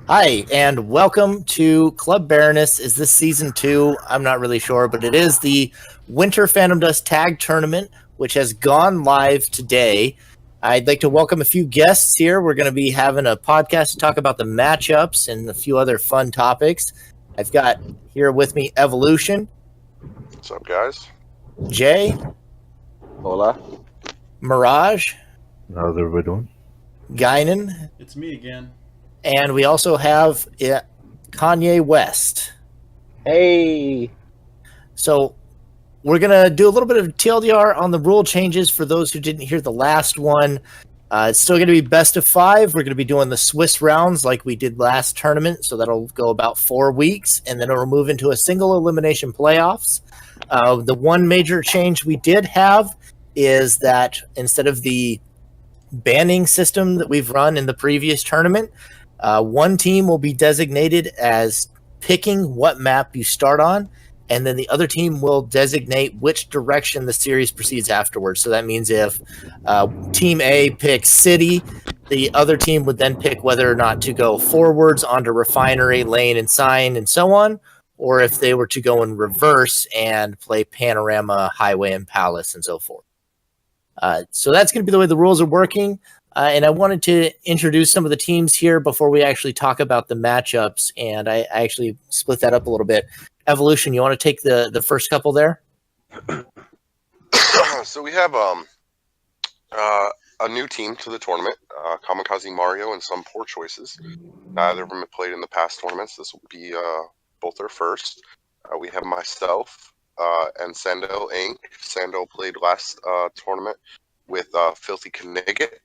Hi, and welcome to Club Baroness. Is this season 2? I'm not really sure, but it is the Winter Phantom Dust Tag Tournament, which has gone live today. I'd like to welcome a few guests here. We're going to be having a podcast to talk about the matchups and a few other fun topics. I've got here with me Evolution, What's up, guys? Jay, Hola. Mirage, How's everybody doing? Guinan, It's me again. and we also have Kanye West. Hey. So we're going to do a little bit of TLDR on the rule changes for those who didn't hear the last one. It's still going to be best of 5. We're going to be doing the Swiss rounds like we did last tournament, so that'll go about 4 weeks, and then it'll move into a single elimination playoffs. The one major change we did have is that instead of the banning system that we've run in the previous tournament, one team will be designated as picking what map you start on, and then the other team will designate which direction the series proceeds afterwards. So that means if Team A picks City, the other team would then pick whether or not to go forwards onto Refinery, Lane, and Sign, and so on, or if they were to go in reverse and play Panorama, Highway, and Palace, and so forth. So that's going to be the way the rules are working. And I wanted to introduce some of the teams here before we actually talk about the matchups. And I actually split that up a little bit. Evolution, you want to take the first couple there? So we have a new team to the tournament, Kamikaze Mario and some poor choices. Neither of them have played in the past tournaments. This will be both their first. We have myself and Sando Inc. Sando played last tournament with Filthy Knigget.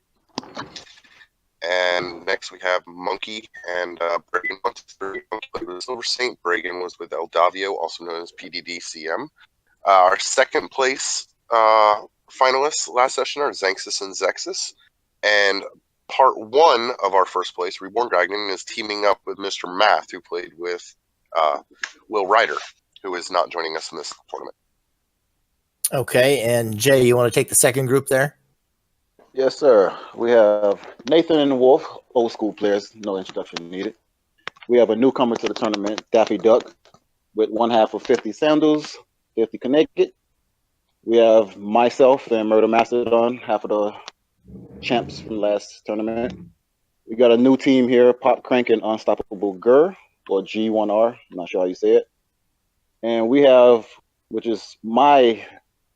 And next we have Monkey and Bragan. Monkey played with Silver Saint. Bragan was with El Davio, also known as PDDCM. Our second place finalists last session are Xanxus and Zexus. And part 1 of our first place, Reborn Dragon, is teaming up with Mr. Math, who played with Will Ryder, who is not joining us in this tournament. Okay, and Jay, you want to take the second group there? Yes, sir. We have Nathan and Wolf, old school players, no introduction needed. We have a newcomer to the tournament, Daffy Duck, with one half of 50 Sandals, 50 Connecticut. We have myself and Murder Mastodon, half of the champs from last tournament. We got a new team here, Pop Crank and Unstoppable Gur, or G1R, I'm not sure how you say it. And we have, which is my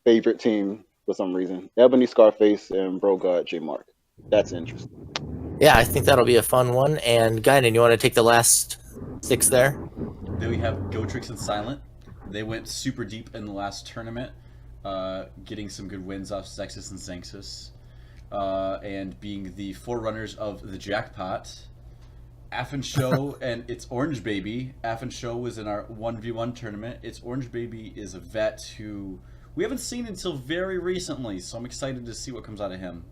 favorite team for some reason, Ebony Scarface and Bro God J Mark. That's interesting. Yeah, I think that'll be a fun one. And Guinan, you want to take the last 6 there? Then we have Gotrix and Silent. They went super deep in the last tournament, getting some good wins off Zexus and Xanxus, and being the forerunners of the jackpot. Affin Show and It's Orange Baby. Affin Show was in our 1v1 tournament. It's Orange Baby is a vet who we haven't seen until very recently, so I'm excited to see what comes out of him.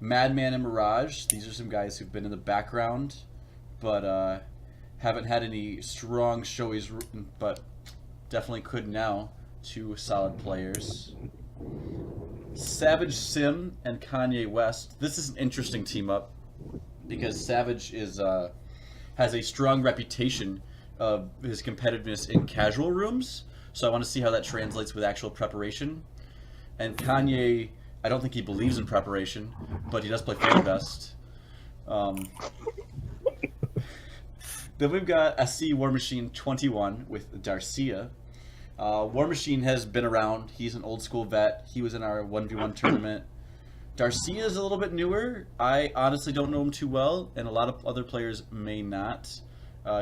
Madman and Mirage, these are some guys who've been in the background, but haven't had any strong showies, but definitely could now. 2 solid players. Savage Sim and Kanye West. This is an interesting team up because Savage is has a strong reputation of his competitiveness in casual rooms. So I want to see how that translates with actual preparation. And Kanye, I don't think he believes in preparation, but he does play Fan Best. Then we've got SC War Machine 21 with Darcia. War Machine has been around. He's an old school vet. He was in our 1v1 tournament. Darcia is a little bit newer. I honestly don't know him too well, and a lot of other players may not.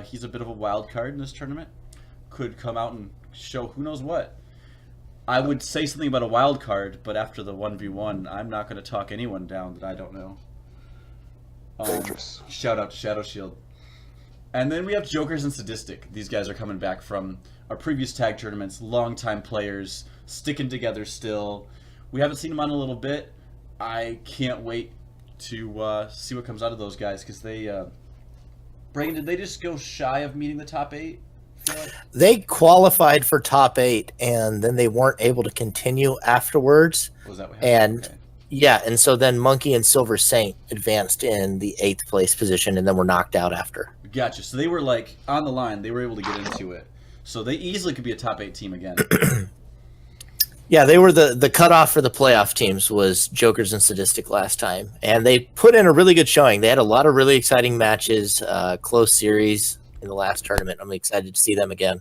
He's a bit of a wild card in this tournament. Could come out and show who knows what. I would say something about a wild card, but after the 1v1, I'm not going to talk anyone down that I don't know. Dangerous. Shout out to Shadow Shield. And then we have Jokers and Sadistic. These guys are coming back from our previous tag tournaments, longtime players, sticking together still. We haven't seen them on a little bit. I can't wait to see what comes out of those guys, because they... Bragan, did they just go shy of meeting the top 8? Like? They qualified for top 8, and then they weren't able to continue afterwards. Was that what happened? And okay. Yeah, and so then Monkey and Silver Saint advanced in the 8th place position, and then were knocked out after. Gotcha. So they were like on the line. They were able to get into it. So they easily could be a top 8 team again. Yeah, they were the cutoff for the playoff teams was Jokers and Sadistic last time, and they put in a really good showing. They had a lot of really exciting matches, close series in the last tournament. I'm excited to see them again.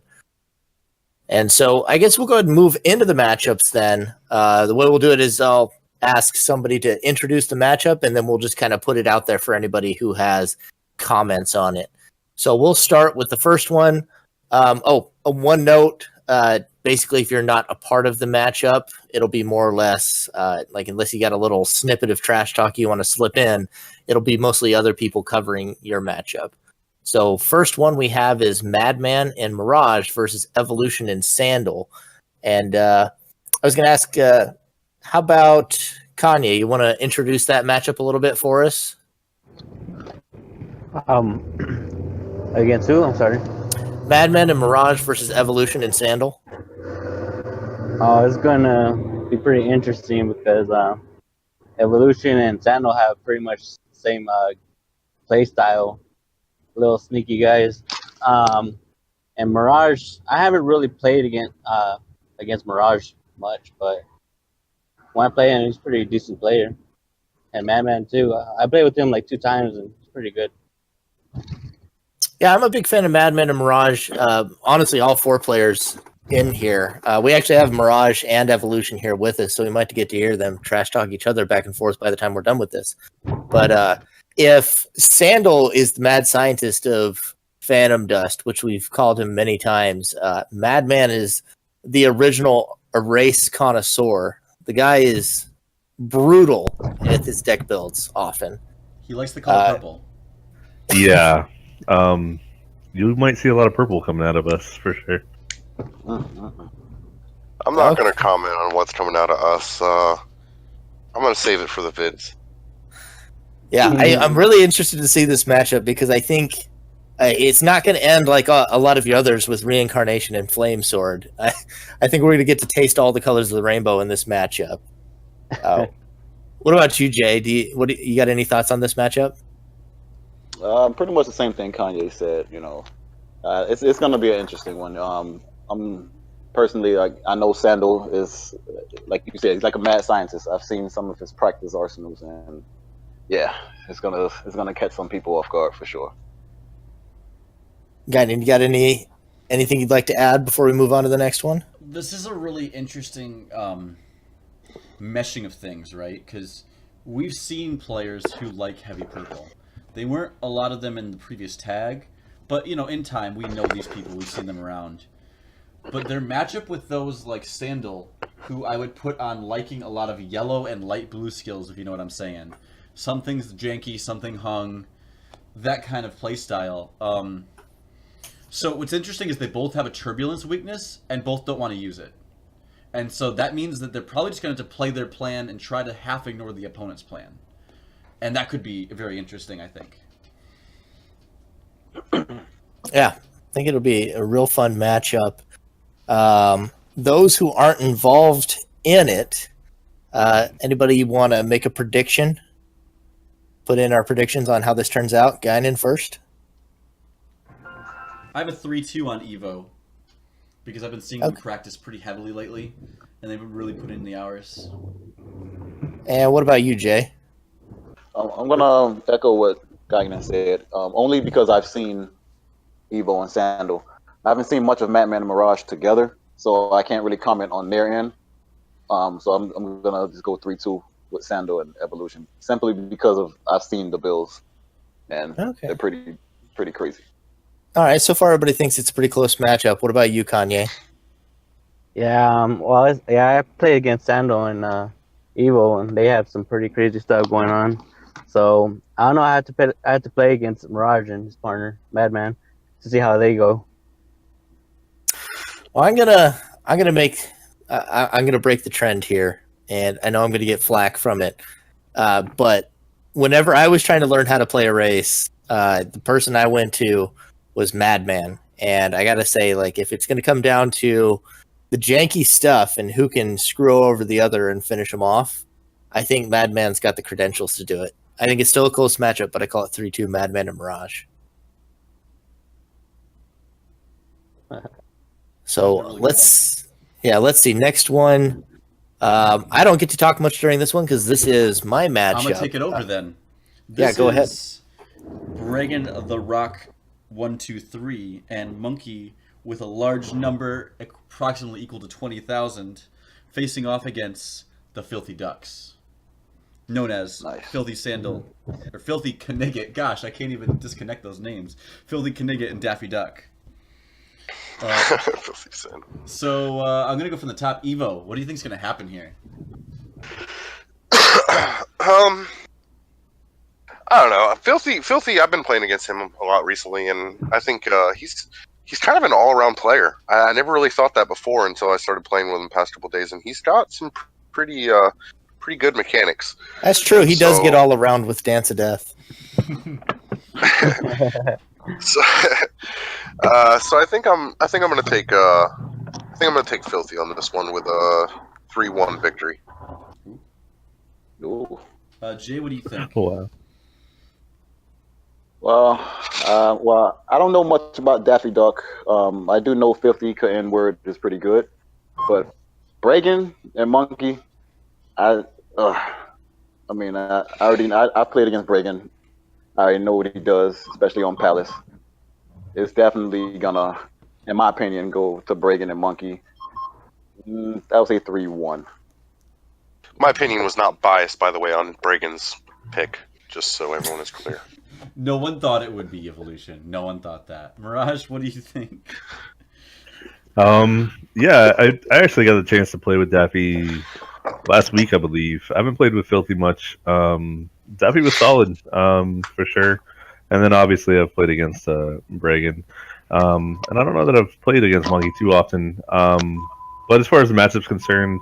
And so I guess we'll go ahead and move into the matchups then. The way we'll do it is I'll ask somebody to introduce the matchup, and then we'll just kind of put it out there for anybody who has comments on it. So we'll start with the first one. One note. Basically, if you're not a part of the matchup, it'll be more or less like unless you got a little snippet of trash talk you want to slip in, it'll be mostly other people covering your matchup. So first one we have is Madman and Mirage versus Evolution and Sandal. And I was going to ask, how about Kanye? You want to introduce that matchup a little bit for us? Against who? I'm sorry. Madman and Mirage versus Evolution and Sandal. Oh, it's gonna be pretty interesting because Evolution and Sandal have pretty much the same play style, little sneaky guys. And Mirage, I haven't really played against Mirage much, but when I play him, he's a pretty decent player. And Madman too. I played with him like 2 times, and it's pretty good. Yeah, I'm a big fan of Madman and Mirage. Honestly, all 4 players in here. We actually have Mirage and Evolution here with us, so we might get to hear them trash talk each other back and forth by the time we're done with this. But if Sandal is the mad scientist of Phantom Dust, which we've called him many times, Madman is the original erase connoisseur. The guy is brutal with his deck builds often. He likes the color purple. Yeah. You might see a lot of purple coming out of us for sure. I'm not going to comment on what's coming out of us. I'm going to save it for the vids. Yeah, I'm really interested to see this matchup because I think it's not going to end like a lot of the others with Reincarnation and Flame Sword. I think we're going to get to taste all the colors of the rainbow in this matchup. What about you, Jay? You got any thoughts on this matchup? Pretty much the same thing Kanye said. It's going to be an interesting one. I'm personally, I know Sandal is, like you said, he's like a mad scientist. I've seen some of his practice arsenals, and yeah, it's gonna catch some people off guard for sure. You got anything you'd like to add before we move on to the next one? This is a really interesting meshing of things, right? Because we've seen players who like heavy purple. They weren't a lot of them in the previous tag, but in time we know these people. We've seen them around. But their matchup with those like Sandal, who I would put on liking a lot of yellow and light blue skills, if you know what I'm saying. Something's janky, something hung, that kind of play style. So what's interesting is they both have a turbulence weakness and both don't want to use it. And so that means that they're probably just going to play their plan and try to half ignore the opponent's plan. And that could be very interesting, I think. Yeah, I think it'll be a real fun matchup. Those who aren't involved in it, anybody want to make a prediction? Put in our predictions on how this turns out. Guinan first. I have a 3-2 on Evo because I've been seeing them practice pretty heavily lately, and they've been really putting in the hours. And what about you, Jay? I'm gonna echo what Gagnon said. Only because I've seen Evo and Sandal. I haven't seen much of Madman and Mirage together, so I can't really comment on their end. So I'm gonna just go 3-2 with Sandal and Evolution, simply because I've seen the builds, and they're pretty crazy. All right, so far everybody thinks it's a pretty close matchup. What about you, Kanye? Yeah, I played against Sandal and Evo, and they have some pretty crazy stuff going on. So I don't know. I had to play against Mirage and his partner Madman to see how they go. Well, I'm gonna break the trend here, and I know I'm gonna get flack from it. But whenever I was trying to learn how to play a race, the person I went to was Madman, and I gotta say, like, if it's gonna come down to the janky stuff and who can screw over the other and finish them off, I think Madman's got the credentials to do it. I think it's still a close matchup, but I call it 3-2 Madman and Mirage. So let's see. Next one. I don't get to talk much during this one because this is my matchup. I'm gonna take it over then. Go ahead. Bregan the Rock 123 and Monkey with a large number, approximately equal to 20,000, facing off against the Filthy Ducks, known as Filthy Sandal or Filthy Knigget. Gosh, I can't even disconnect those names. Filthy Knigget and Daffy Duck. Filthy Sandal. So I'm gonna go from the top. Evo, what do you think's gonna happen here? I don't know. Filthy. I've been playing against him a lot recently, and I think he's kind of an all-around player. I never really thought that before until I started playing with him the past couple of days, and he's got some pretty good mechanics. That's true. He does get all around with Dance of Death. So I think I'm gonna take Filthy on this one with a 3-1 victory. Ooh. Jay, what do you think? Wow. Well, I don't know much about Daffy Duck. I do know Filthy N-word is pretty good, but Bregan and Monkey, I played against Bregan. I already know what he does, especially on Palace. It's definitely gonna, in my opinion, go to Bregan and Monkey. I would say 3-1. My opinion was not biased, by the way, on Bregan's pick, just so everyone is clear. No one thought it would be Evolution. No one thought that. Mirage, what do you think? Yeah, I actually got the chance to play with Daffy last week, I believe. I haven't played with Filthy much. Daffy was solid, for sure. And then obviously I've played against Bregan. And I don't know that I've played against Monkey too often. But as far as the matchup's concerned,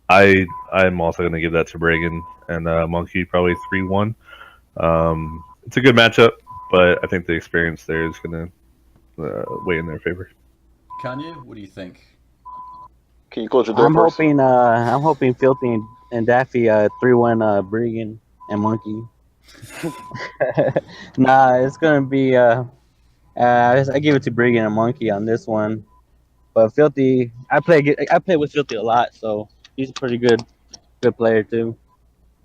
I'm also going to give that to Bregan and Monkey probably 3-1. It's a good matchup, but I think the experience there is going to weigh in their favor. Kanye, what do you think? Can you close your door first? I'm hoping Filthy and Daffy 3-1 Bregan and Monkey. Nah, it's gonna be I give it to Bregan and Monkey on this one. But Filthy, I play with Filthy a lot, so he's a pretty good player too.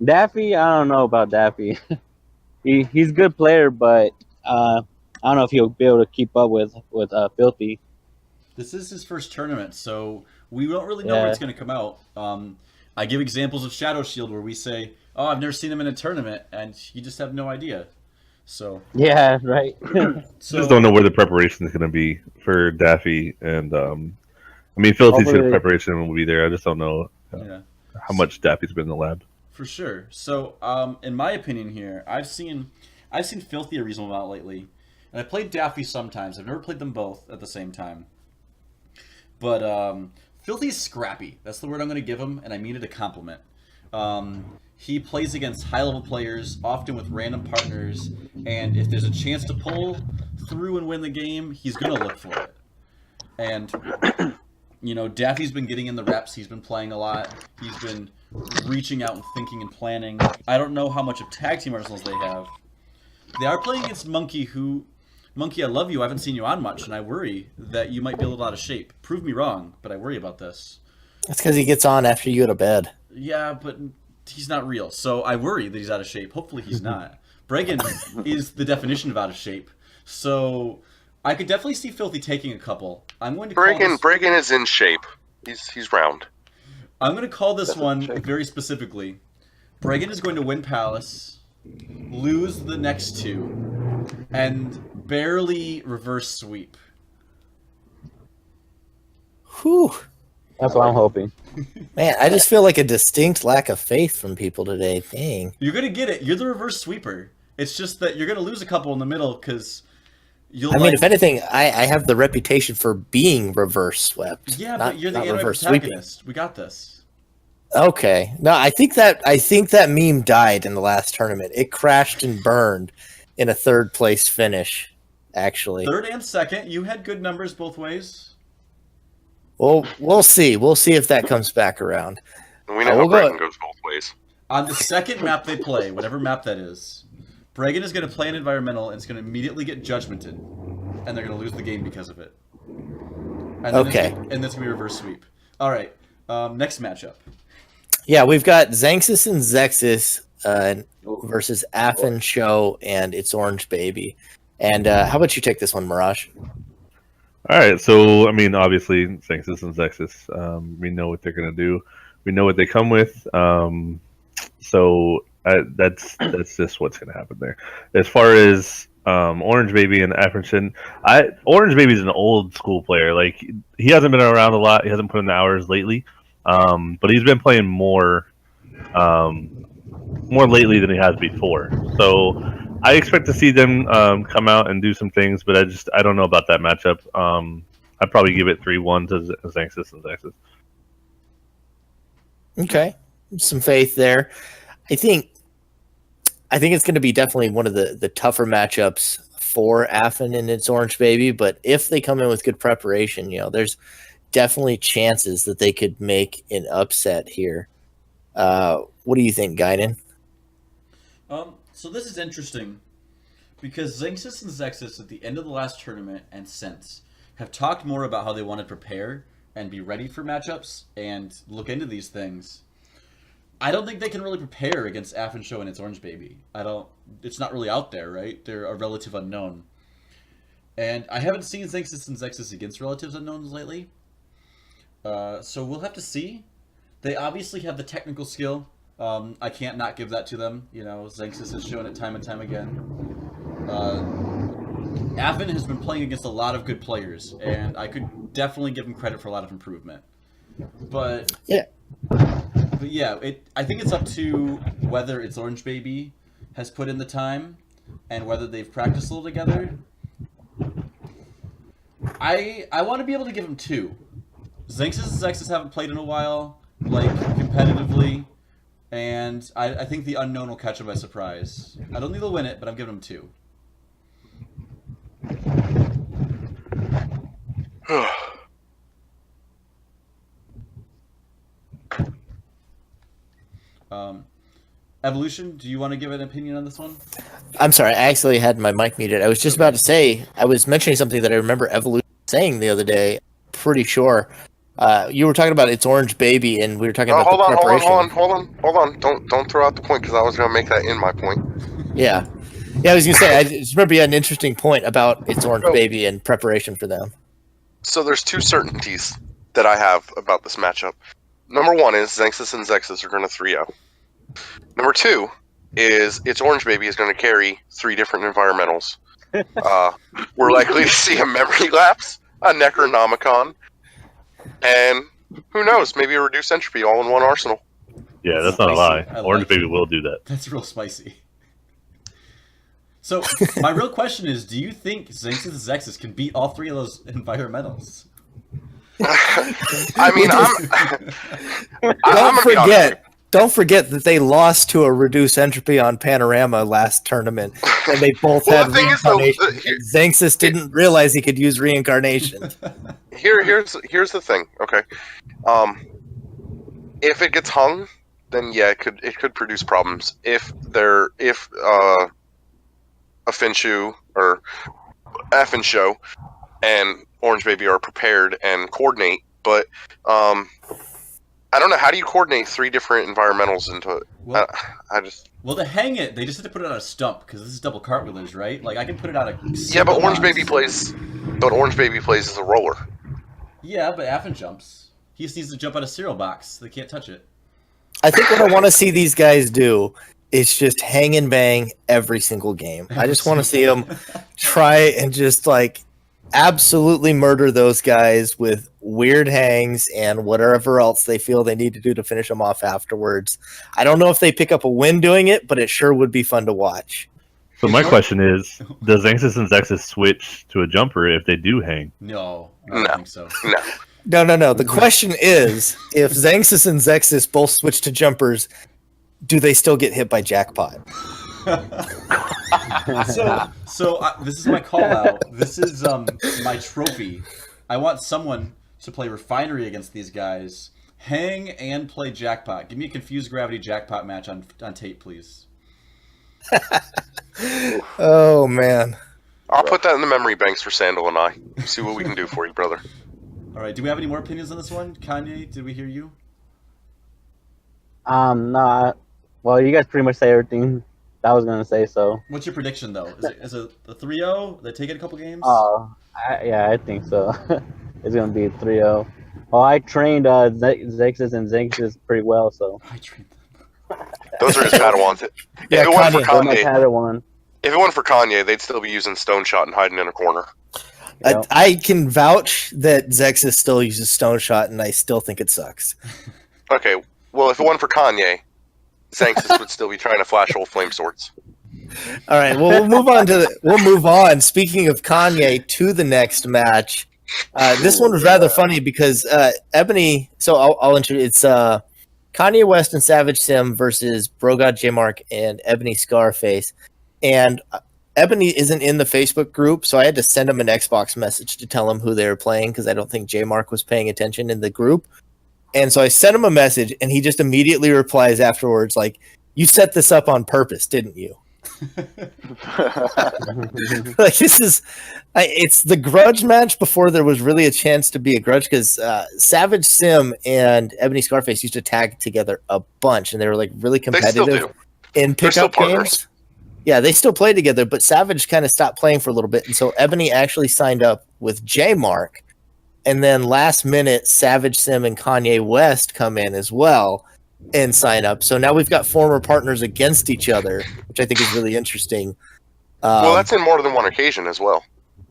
Daffy, I don't know about Daffy. He's a good player, but I don't know if he'll be able to keep up with Filthy. This is his first tournament, so we don't really know where it's going to come out. I give examples of Shadow Shield where we say, "Oh, I've never seen him in a tournament," and you just have no idea. So yeah, right. So, just don't know where the preparation is going to be for Daffy, and Filthy's good preparation will be there. I just don't know how much Daffy's been in the lab. For sure. So, in my opinion, here, I've seen Filthy a reasonable amount lately, and I played Daffy sometimes. I've never played them both at the same time. But Filthy's scrappy. That's the word I'm going to give him, and I mean it a compliment. He plays against high-level players, often with random partners, and if there's a chance to pull through and win the game, he's going to look for it. And, Daffy's been getting in the reps. He's been playing a lot. He's been reaching out and thinking and planning. I don't know how much of tag team arsenals they have. They are playing against Monkey, who... Monkey, I love you. I haven't seen you on much, and I worry that you might be a little out of shape. Prove me wrong, but I worry about this. That's because he gets on after you go to bed. Yeah, but he's not real, so I worry that he's out of shape. Hopefully he's not. Bregan is the definition of out of shape, so I could definitely see Filthy taking a couple. I'm going to Bregan is in shape. He's round. I'm going to call this one very specifically. Bregan is going to win Palace, lose the next two, and barely reverse sweep. Whew. That's what I'm hoping. Man, I just feel like a distinct lack of faith from people today. Dang. You're going to get it. You're the reverse sweeper. It's just that you're going to lose a couple in the middle because you'll... if anything, I have the reputation for being reverse swept. Yeah, but you're the anti-protagonist. We got this. Okay. No, I think that meme died in the last tournament. It crashed and burned in a third place finish, actually. Third and second. You had good numbers both ways. Well, we'll see. We'll see if that comes back around. We know how Bregan goes both ways. On the second map they play, whatever map that is, Bragan is going to play an environmental and it's going to immediately get judgmented, and they're going to lose the game because of it. And then Okay. and that's going to be a reverse sweep. All right, next matchup. Yeah, we've got Xanxus and Zexus versus Affin Show and It's Orange Baby. And how about you take this one, Mirage? All right, so I mean, obviously, Xanxus and Zexus. We know what they're gonna do. We know what they come with. So that's just what's gonna happen there. As far as Orange Baby and African, Orange Baby's an old school player. Like he hasn't been around a lot. He hasn't put in the hours lately. But he's been playing more lately than he has before. So I expect to see them come out and do some things, but I don't know about that matchup. I'd probably give it 3-1 to Xanxus and Zexus. Okay, some faith there. I think it's going to be definitely one of the tougher matchups for Affin and It's Orange Baby. But if they come in with good preparation, there's definitely chances that they could make an upset here. What do you think, Guinan? So this is interesting because Xanxus and Zexus at the end of the last tournament and since have talked more about how they want to prepare and be ready for matchups and look into these things. I don't think they can really prepare against Affin Show and It's Orange Baby. It's not really out there, right? They're a relative unknown. And I haven't seen Xanxus and Zexus against relatives unknowns lately. So we'll have to see. They obviously have the technical skill. I can't not give that to them. Xanxus has shown it time and time again. Affin has been playing against a lot of good players, and I could definitely give him credit for a lot of improvement. But yeah, I think it's up to whether It's Orange Baby has put in the time and whether they've practiced a little together. I want to be able to give them 2. Xanxus and Zexus haven't played in a while, competitively, and I think the unknown will catch them by surprise. I don't think they'll win it, but I'm giving them 2. Evolution, do you want to give an opinion on this one? I'm sorry, I actually had my mic muted. I was just about to say, I was mentioning something that I remember Evolution saying the other day. Pretty sure. You were talking about It's Orange Baby, and we were talking about the preparation. Hold on. Don't throw out the point, because I was going to make that in my point. Yeah, I was going to say, I just remember you had an interesting point about It's Orange Baby and preparation for them. So there's 2 certainties that I have about this matchup. Number 1 is Xanxus and Zexus are going to 3-0. Number 2 is It's Orange Baby is going to carry 3 different environmentals. We're likely to see a memory lapse, a Necronomicon, and who knows, maybe a reduced entropy all in one arsenal. Yeah, that's not a lie. Orange Baby will do that. That's real spicy. So my real question is, do you think Xanxus and Zexus can beat all 3 of those environmentals? I mean, Don't forget that they lost to a reduced entropy on Panorama last tournament, and they both had reincarnation. Xanxus didn't realize he could use reincarnation. Here's the thing. Okay, if it gets hung, then yeah, it could produce problems. If a Finshu or Affin Show and Orange Baby are prepared and coordinate, but I don't know, how do you coordinate 3 different environmentals into it? Well, Well, to hang it, they just have to put it on a stump, because this is double cartwheelers, right? I can put it on a... Yeah, but Orange Baby plays as a roller. Yeah, but Affin jumps. He just needs to jump out a cereal box. They can't touch it. I think what I want to see these guys do is just hang and bang every single game. I just want to see them try and just absolutely murder those guys with weird hangs and whatever else they feel they need to do to finish them off afterwards. I don't know if they pick up a win doing it, but it sure would be fun to watch. So my question is, does Xanxus and Zexus switch to a jumper if they do hang? No, I don't think so. No. The question is, if Xanxus and Zexus both switch to jumpers, do they still get hit by jackpot? So this is my call out. This is my trophy. I want someone to play Refinery against these guys Hang and play jackpot. Give me a confused gravity jackpot match on tape, please. Oh man. I'll put that in the memory banks for Sandal and I. See what we can do for you, brother. All right. Do we have any more opinions on this one? Kanye, did we hear you? Nah. Well, you guys pretty much say everything I was gonna say. So. What's your prediction, though? Is it a 3-0? They take it a couple games? I think so. It's gonna be 3-0. Oh, I trained Zexus and Zexus pretty well, so. I trained them. Those are his Padawans. Yeah, If it wasn't for They're my Kanye, Padawan. if it wasn't for Kanye, they'd still be using Stone Shot and hiding in a corner. Yep. I can vouch that Zexus still uses Stone Shot, and I still think it sucks. Okay, well, if it wasn't for Kanye, Xanxus would still be trying to flash old flame swords. All right, well we'll move on. Speaking of Kanye, to the next match. This one was rather funny because Ebony. So I'll introduce. It's Kanye West and Savage Sim versus Brogod J Mark and Ebony Scarface, and Ebony isn't in the Facebook group, so I had to send him an Xbox message to tell him who they were playing because I don't think J Mark was paying attention in the group. And so I sent him a message, and he just immediately replies afterwards, like, "You set this up on purpose, didn't you?" Like it's the grudge match before there was really a chance to be a grudge because Savage Sim and Ebony Scarface used to tag together a bunch, and they were like really competitive in pickup games. Yeah, they still play together, but Savage kind of stopped playing for a little bit, and so Ebony actually signed up with J Mark. And then last minute, Savage Sim and Kanye West come in as well and sign up. So now we've got former partners against each other, which I think is really interesting. Well, that's in more than one occasion as well.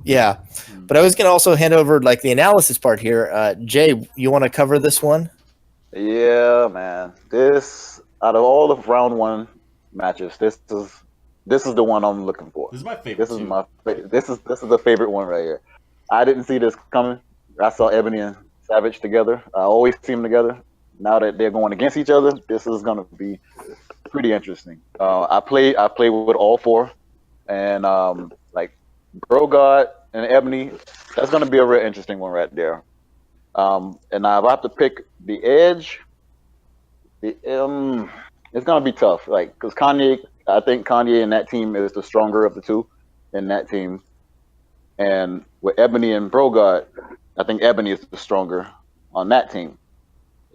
Yeah. But I was going to also hand over like the analysis part here. Jay, you want to cover this one? Yeah, man. This out of all of round one matches, this is the one I'm looking for. This is my favorite. This is my this is the favorite one right here. I didn't see this coming. I saw Ebony and Savage together. I always see them together. Now that they're going against each other, this is going to be pretty interesting. I play with all four, and like Brogod and Ebony, that's going to be a real interesting one right there. And now if I have to pick the edge, it's going to be tough. Like because I think Kanye and that team is the stronger of the two in that team, and with Ebony and Brogod, I think Ebony is the stronger on that team.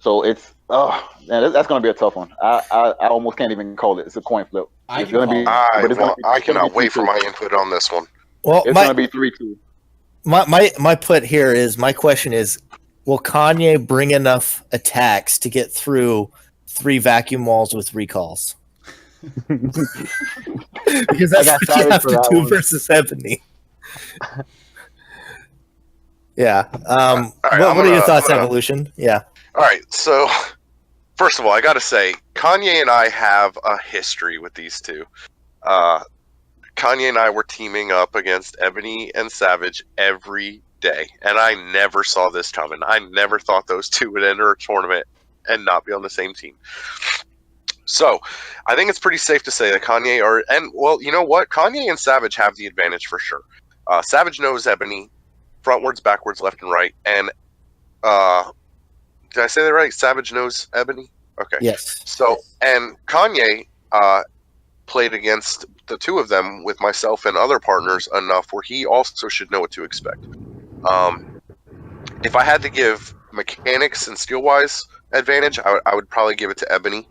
So it's man, that's going to be a tough one. I almost can't even call it. It's a coin flip. I cannot wait for my input on this one. Well, It's going to be 3-2. My put here is my question is, will Kanye bring enough attacks to get through 3 vacuum walls with recalls? Because that's what you have to do versus Ebony. Yeah. What are your thoughts, Evolution? Yeah. All right. So, first of all, I got to say, Kanye and I have a history with these two. Kanye and I were teaming up against Ebony and Savage every day, and I never saw this coming. I never thought those two would enter a tournament and not be on the same team. So, I think it's pretty safe to say that you know what? Kanye and Savage have the advantage for sure. Savage knows Ebony frontwards, backwards, left, and right. And did I say that right? Savage knows Ebony? Okay. Yes. So, and Kanye played against the two of them with myself and other partners enough where he also should know what to expect. If I had to give mechanics and skill-wise advantage, I would probably give it to Ebony.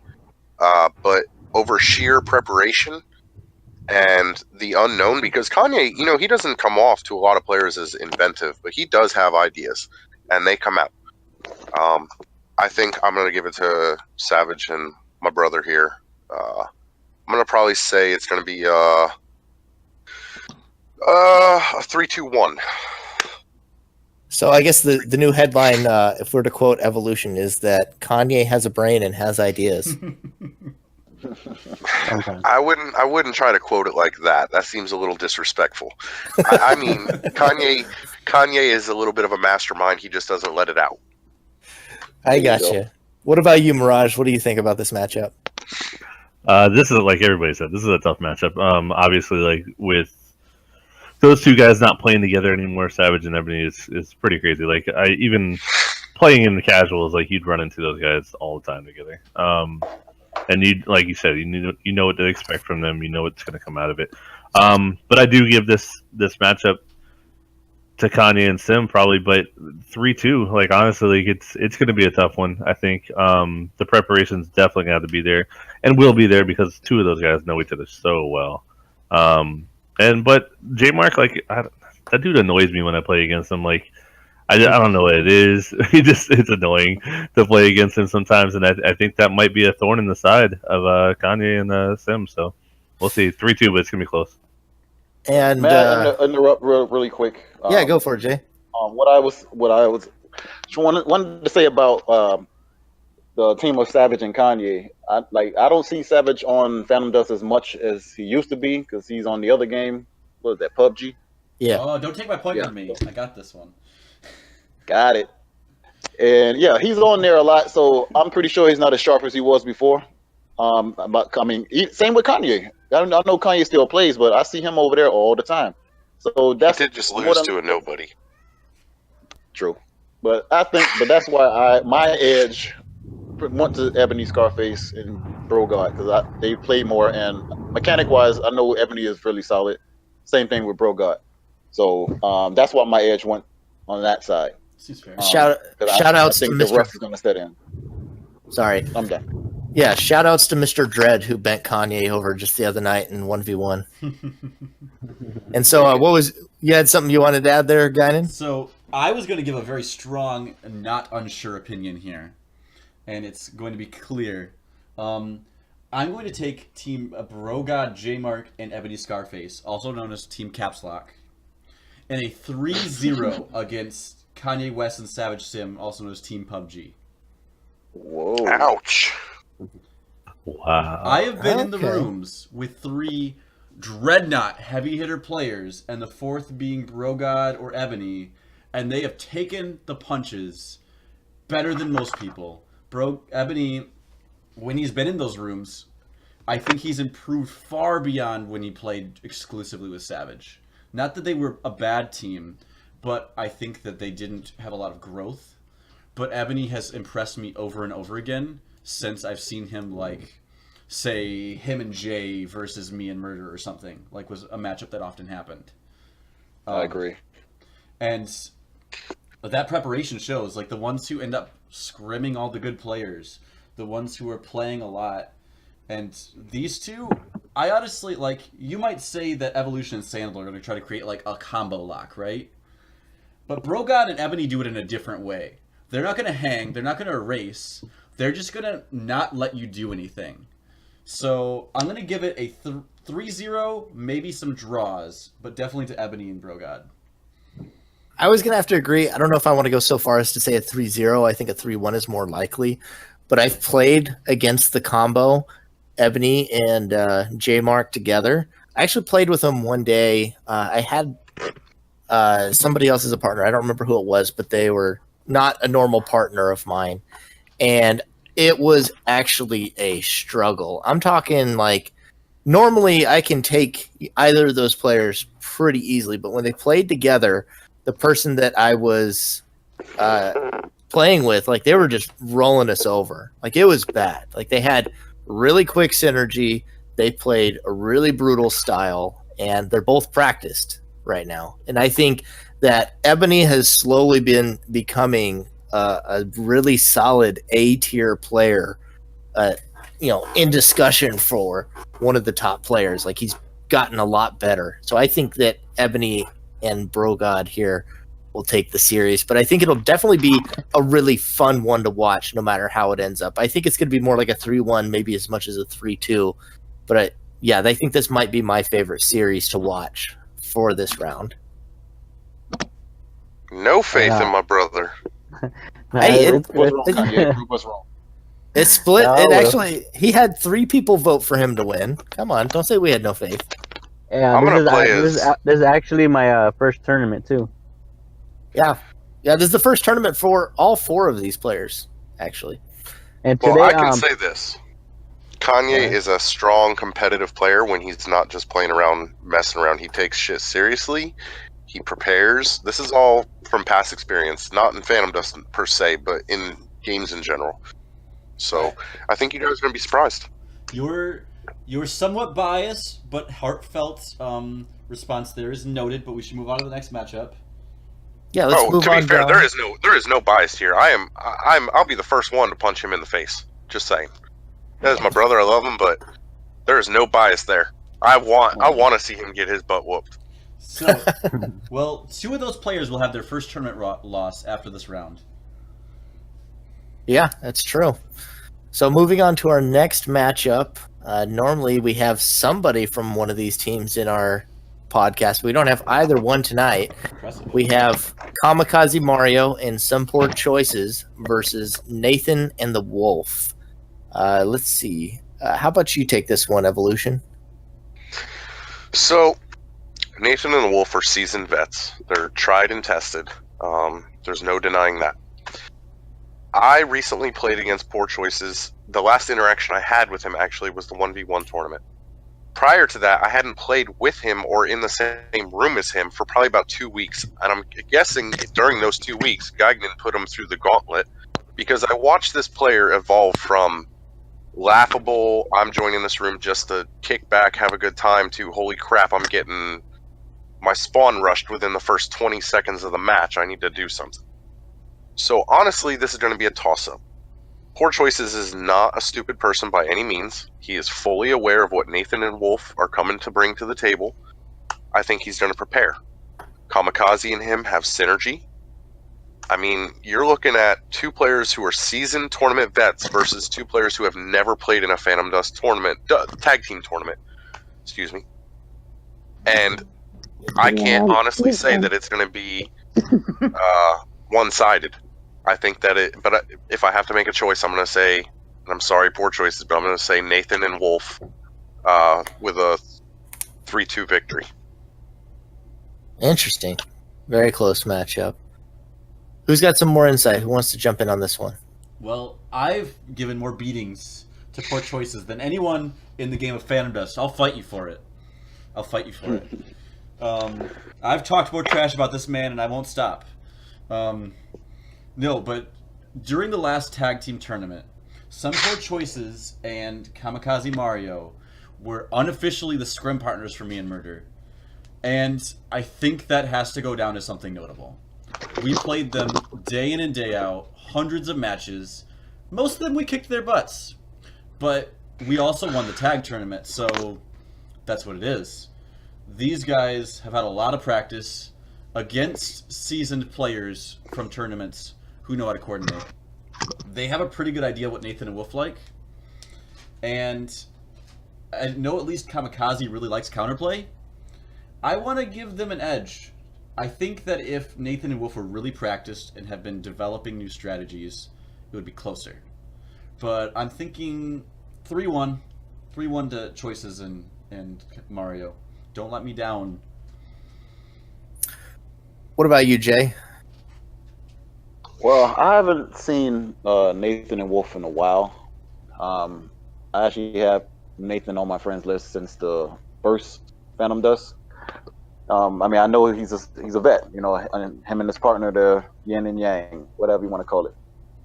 But over sheer preparation and the unknown, because Kanye, he doesn't come off to a lot of players as inventive, but he does have ideas, and they come out. I think I'm going to give it to Savage and my brother here. I'm going to probably say it's going to be a 3-2-1. So I guess the new headline, if we're to quote Evolution, is that Kanye has a brain and has ideas. Okay. I wouldn't try to quote it like that. That seems a little disrespectful. I mean, Kanye is a little bit of a mastermind. He just doesn't let it out. I gotcha. What about you, Mirage? What do you think about this matchup? This is, like everybody said, this is a tough matchup. Obviously, like with those two guys not playing together anymore, Savage and Ebony is pretty crazy. Like playing in the casuals, like you'd run into those guys all the time together. And you, like you said, you know what to expect from them. You know what's going to come out of it. But I do give this matchup to Kanye and Sim probably, but 3-2. Like honestly, like it's going to be a tough one. I think the preparation's definitely going to have to be there, and will be there because two of those guys know each other so well. But J Mark, like that dude annoys me when I play against him. Like I don't know what it is. It's annoying to play against him sometimes, and I think that might be a thorn in the side of Kanye and Sim. So we'll see. 3-2, but it's gonna be close. And May I interrupt really quick? Yeah, go for it, Jay. What I was wanted to say about the team of Savage and Kanye. I don't see Savage on Phantom Dust as much as he used to be because he's on the other game. What is that, PUBG? Yeah. Oh, don't take my point from me. I got this one. Got it. And yeah, he's on there a lot, so I'm pretty sure he's not as sharp as he was before. Same with Kanye. I know Kanye still plays, but I see him over there all the time. So that's He did just lose to a nobody. True, but that's why my edge went to Ebony, Scarface, and Brogard because they play more, and mechanic wise, I know Ebony is really solid. Same thing with Brogard. So that's why my edge went on that side. Seems fair. Shout outs to I think the Mr. rest is going to set in. Sorry. I'm done. Yeah, shout outs to Mr. Dread who bent Kanye over just the other night in 1v1. And so you had something you wanted to add there, Guinan? So I was going to give a very strong, not unsure opinion here, and it's going to be clear. I'm going to take Team Brogod, J-Mark, and Ebony Scarface, also known as Team Caps Lock, in a 3-0 against Kanye West and Savage Sim, also known as Team PUBG. Whoa! Ouch! Wow. I have been in the rooms with 3 Dreadnought heavy hitter players, and the 4th being Brogod or Ebony, and they have taken the punches better than most people. Ebony, when he's been in those rooms, I think he's improved far beyond when he played exclusively with Savage. Not that they were a bad team, but I think that they didn't have a lot of growth. But Ebony has impressed me over and over again since I've seen him, like, say, him and Jay versus me and Murder or something. Like, was a matchup that often happened. I agree. And that preparation shows, like, the ones who end up scrimming all the good players, the ones who are playing a lot, and these two, I honestly, like, you might say that Evolution and Sandal are going to try to create, like, a combo lock, right? But Brogod and Ebony do it in a different way. They're not going to hang. They're not going to erase. They're just going to not let you do anything. So I'm going to give it a 3-0, maybe some draws, but definitely to Ebony and Brogod. I was going to have to agree. I don't know if I want to go so far as to say a 3-0. I think a 3-1 is more likely. But I've played against the combo, Ebony and J-Mark together. I actually played with them one day. I had somebody else as a partner. I don't remember who it was, but they were not a normal partner of mine. And it was actually a struggle. I'm talking like normally I can take either of those players pretty easily, but when they played together, the person that I was playing with, like they were just rolling us over. Like it was bad. Like they had really quick synergy. They played a really brutal style, and they're both practiced right now. And I think that Ebony has slowly been becoming a really solid A-tier player, in discussion for one of the top players. Like he's gotten a lot better. So I think that Ebony and Brogod here will take the series, but I think it'll definitely be a really fun one to watch no matter how it ends up. I think it's going to be more like a 3-1, maybe as much as a 3-2, but I think this might be my favorite series to watch for this round. No faith in my brother. Hey, What's wrong? It's split. He had 3 people vote for him to win. Come on, don't say we had no faith. Yeah, this is actually my first tournament too. Yeah, this is the first tournament for all 4 of these players, actually. And today, I can say this. Kanye is a strong competitive player when he's not just playing around, messing around. He takes shit seriously. He prepares. This is all from past experience, not in Phantom Dust per se, but in games in general. So I think you guys are going to be surprised. You're somewhat biased, but heartfelt response there is noted. But we should move on to the next matchup. Yeah, let's move to on be fair, down. there is no bias here. I'll be the first one to punch him in the face. Just saying. That is my brother. I love him, but there is no bias there. I want to see him get his butt whooped. So, well, 2 of those players will have their first tournament loss after this round. Yeah, that's true. So moving on to our next matchup. Normally we have somebody from one of these teams in our podcast. We don't have either one tonight. Impressive. We have Kamikaze Mario and Some Poor Choices versus Nathan and the Wolf. Let's see. How about you take this one, Evolution? So, Nathan and the Wolf are seasoned vets. They're tried and tested. There's no denying that. I recently played against Poor Choices. The last interaction I had with him actually was the 1v1 tournament. Prior to that, I hadn't played with him or in the same room as him for probably about 2 weeks. And I'm guessing during those 2 weeks, Gagnon put him through the gauntlet because I watched this player evolve from laughable, I'm joining this room just to kick back, have a good time, to holy crap, I'm getting my spawn rushed within the first 20 seconds of the match. I need to do something. So honestly, this is going to be a toss-up. Poor Choices is not a stupid person by any means. He is fully aware of what Nathan and Wolf are coming to bring to the table. I think he's going to prepare. Kamikaze and him have synergy. I mean, you're looking at 2 players who are seasoned tournament vets versus 2 players who have never played in a Phantom Dust tournament, tag team tournament. Excuse me. And I can't honestly say that it's going to be one-sided. I think that but if I have to make a choice, I'm going to say, and I'm sorry, Poor Choices, but I'm going to say Nathan and Wolf with a 3-2 victory. Interesting. Very close matchup. Who's got some more insight? Who wants to jump in on this one? Well, I've given more beatings to Poor Choices than anyone in the game of Phantom Dust. I'll fight you for it. I've talked more trash about this man, and I won't stop. No, but during the last tag team tournament, Some Poor Choices and Kamikaze Mario were unofficially the scrim partners for me and Murder. And I think that has to go down as something notable. We played them day in and day out, hundreds of matches. Most of them we kicked their butts. But we also won the tag tournament, so that's what it is. These guys have had a lot of practice against seasoned players from tournaments who know how to coordinate. They have a pretty good idea what Nathan and Wolf like. And I know at least Kamikaze really likes counterplay. I want to give them an edge. I think that if Nathan and Wolf were really practiced and have been developing new strategies, it would be closer. But I'm thinking 3-1. 3-1 to Choices and Mario. Don't let me down. What about you, Jay? Well, I haven't seen Nathan and Wolf in a while. I actually have Nathan on my friends list since the first Phantom Dust. I mean, I know he's a vet, you know, and him and his partner, they're yin and yang, whatever you want to call it.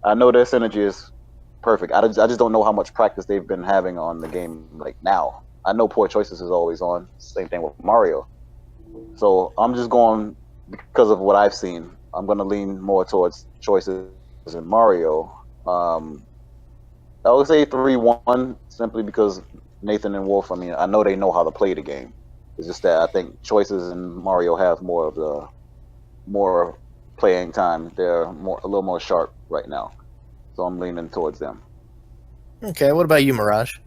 I know their synergy is perfect. I just don't know how much practice they've been having on the game like now. I know Poor Choices is always on. Same thing with Mario. So I'm just going because of what I've seen. I'm going to lean more towards Choices and Mario. I would say 3-1 simply because Nathan and Wolf, I mean, I know they know how to play the game. It's just that I think Choices and Mario have more playing time. They're a little more sharp right now. So I'm leaning towards them. Okay, what about you, Mirage?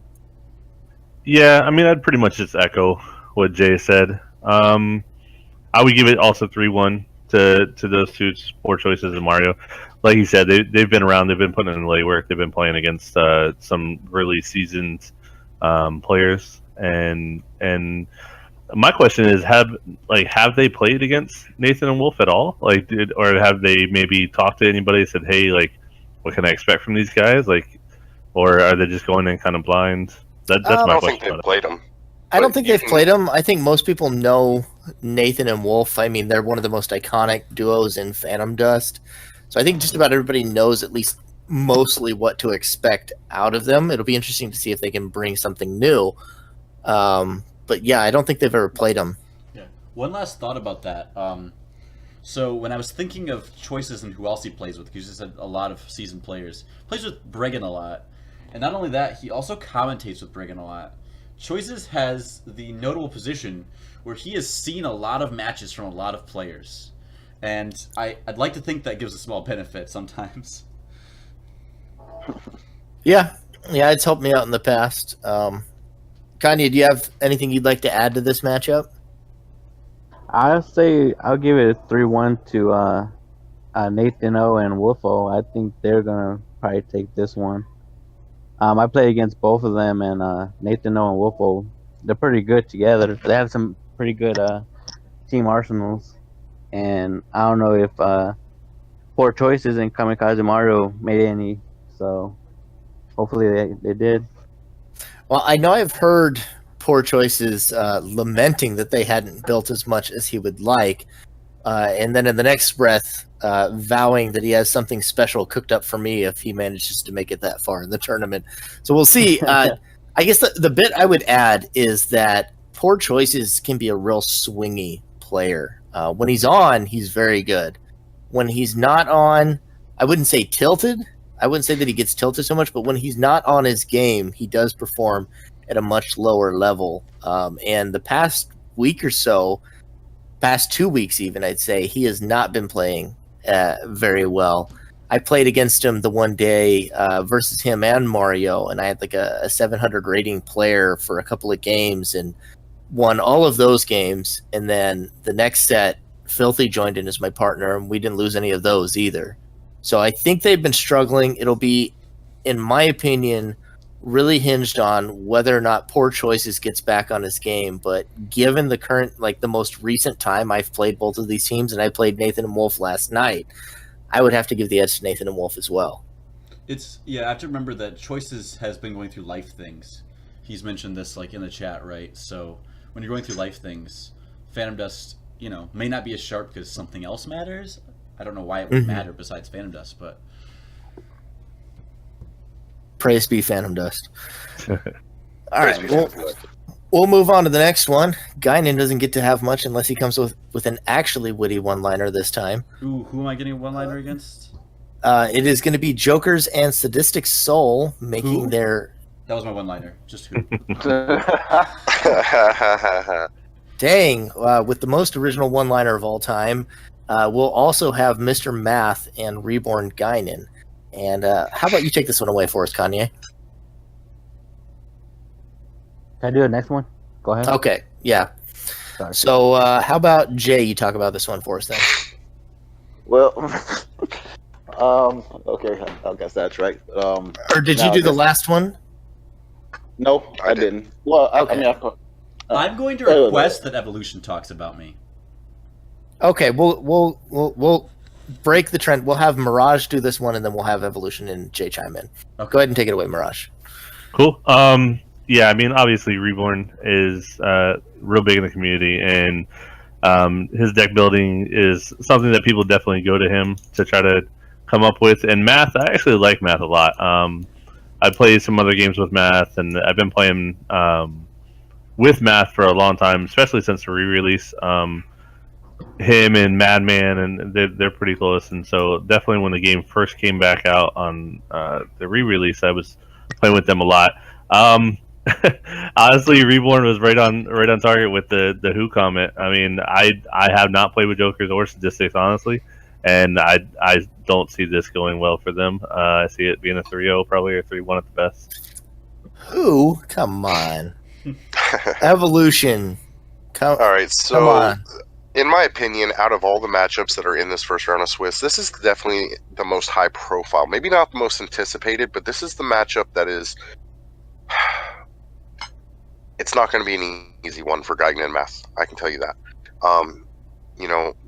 Yeah, I mean, I'd pretty much just echo what Jay said. I would give it also 3-1 to those 2 Poor Choices and Mario. Like you said, they've been around. They've been putting in the legwork. They've been playing against some really seasoned players. And my question is, have they played against Nathan and Wolf at all? Or have they maybe talked to anybody and said, hey, like, what can I expect from these guys? Like, or are they just going in kind of blind? That's my I don't question. think they've played them. I don't think they've played them. I think most people know Nathan and Wolf. I mean, they're one of the most iconic duos in Phantom Dust. So I think just about everybody knows at least mostly what to expect out of them. It'll be interesting to see if they can bring something new. But yeah, I don't think they've ever played them. Yeah. One last thought about that. So when I was thinking of choices and who else he plays with, because he said a lot of seasoned players, plays with Briggan a lot, and not only that, he also commentates with Briggan a lot. Choices has the notable position where he has seen a lot of matches from a lot of players, and I'd like to think that gives a small benefit sometimes. Yeah, it's helped me out in the past. Kanye, do you have anything you'd like to add to this matchup? I'll say I'll give it a 3-1 to Nathan O and Wolfo. I think they're gonna probably take this one. I played against both of them, and Nathan O and Wolfo, they're pretty good together. They have some pretty good team arsenals, and I don't know if Poor Choices and Kamikaze Mario made any, so hopefully they did. Well, I know I've heard Poor Choices lamenting that they hadn't built as much as he would like, and then in the next breath vowing that he has something special cooked up for me if he manages to make it that far in the tournament. So we'll see. I guess the bit I would add is that Poor Choices can be a real swingy player. When he's on, he's very good. When he's not on, I wouldn't say tilted. I wouldn't say that he gets tilted so much, but when he's not on his game, he does perform at a much lower level. And the past week or so, past 2 weeks even, I'd say, he has not been playing very well. I played against him the one day versus him and Mario, and I had like a 700 rating player for a couple of games and won all of those games. And then the next set, Filthy joined in as my partner, and we didn't lose any of those either. So I think they've been struggling. It'll be, in my opinion, really hinged on whether or not Poor Choices gets back on his game. But given the current, like the most recent time I've played both of these teams, and I played Nathan and Wolf last night, I would have to give the edge to Nathan and Wolf as well. I have to remember that Choices has been going through life things. He's mentioned this like in the chat, right? So when you're going through life things, Phantom Dust, may not be as sharp because something else matters. I don't know why it would matter besides Phantom Dust, but praise be Phantom Dust. All right, we'll move on to the next one. Guinan doesn't get to have much unless he comes with an actually witty one-liner this time. Ooh, who am I getting a one-liner against? It is going to be Jokers and Sadistic Soul making their... That was my one-liner. Just who? Dang, with the most original one-liner of all time. We'll also have Mr. Math and Reborn Guinan. And how about you take this one away for us, Kanye? Can I do the next one? Go ahead. Okay, yeah. Sorry. So how about Jay, you talk about this one for us then? Well, okay, I guess that's right. Or did you do the last one? No, I didn't. Well, okay. I'm going to request that Evolution talks about me. Okay, we'll break the trend. We'll have Mirage do this one, and then we'll have Evolution and Jay chime in. Okay. Go ahead and take it away, Mirage. Cool. Yeah, I mean, obviously, Reborn is real big in the community, and his deck building is something that people definitely go to him to try to come up with. And Math, I actually like Math a lot. I played some other games with Math, and I've been playing with Math for a long time, especially since the re-release. Him and Madman, and they're pretty close. And so definitely when the game first came back out on the re-release, I was playing with them a lot. Honestly, Reborn was right on target with the Who comment. I mean, I have not played with Jokers or Statistics, honestly, and I don't see this going well for them. I see it being a 3-0 probably, or 3-1 at the best. Who? Come on. Evolution. All right, so come on. In my opinion, out of all the matchups that are in this first round of Swiss, this is definitely the most high profile. Maybe not the most anticipated, but this is the matchup that is... It's not going to be an easy one for Guinan and Math. I can tell you that.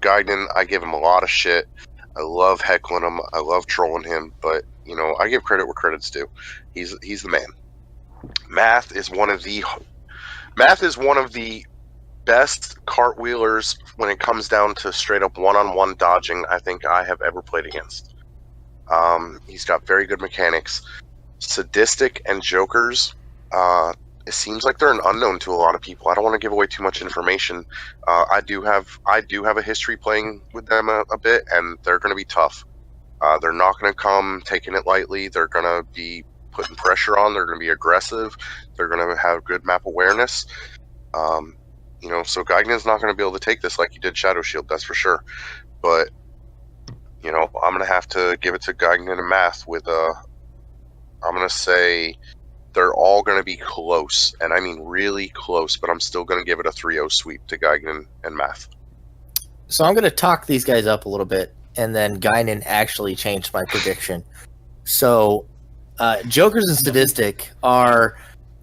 Guinan, I give him a lot of shit. I love heckling him. I love trolling him. But, I give credit where credit's due. He's the man. Math is one of the best cartwheelers when it comes down to straight up one-on-one dodging I think I have ever played against. He's got very good mechanics. Sadistic and Jokers, it seems like they're an unknown to a lot of people. I don't want to give away too much information. I do have a history playing with them a bit, and they're going to be tough. They're not going to come taking it lightly. They're going to be putting pressure on. They're going to be aggressive. They're going to have good map awareness. So Geigen's not going to be able to take this like he did Shadow Shield, that's for sure. But, I'm going to have to give it to Geigen and Math with I'm going to say they're all going to be close, and I mean really close, but I'm still going to give it a 3-0 sweep to Geigen and Math. So I'm going to talk these guys up a little bit, and then Guinan actually changed my prediction. So Jokers and Sadistic are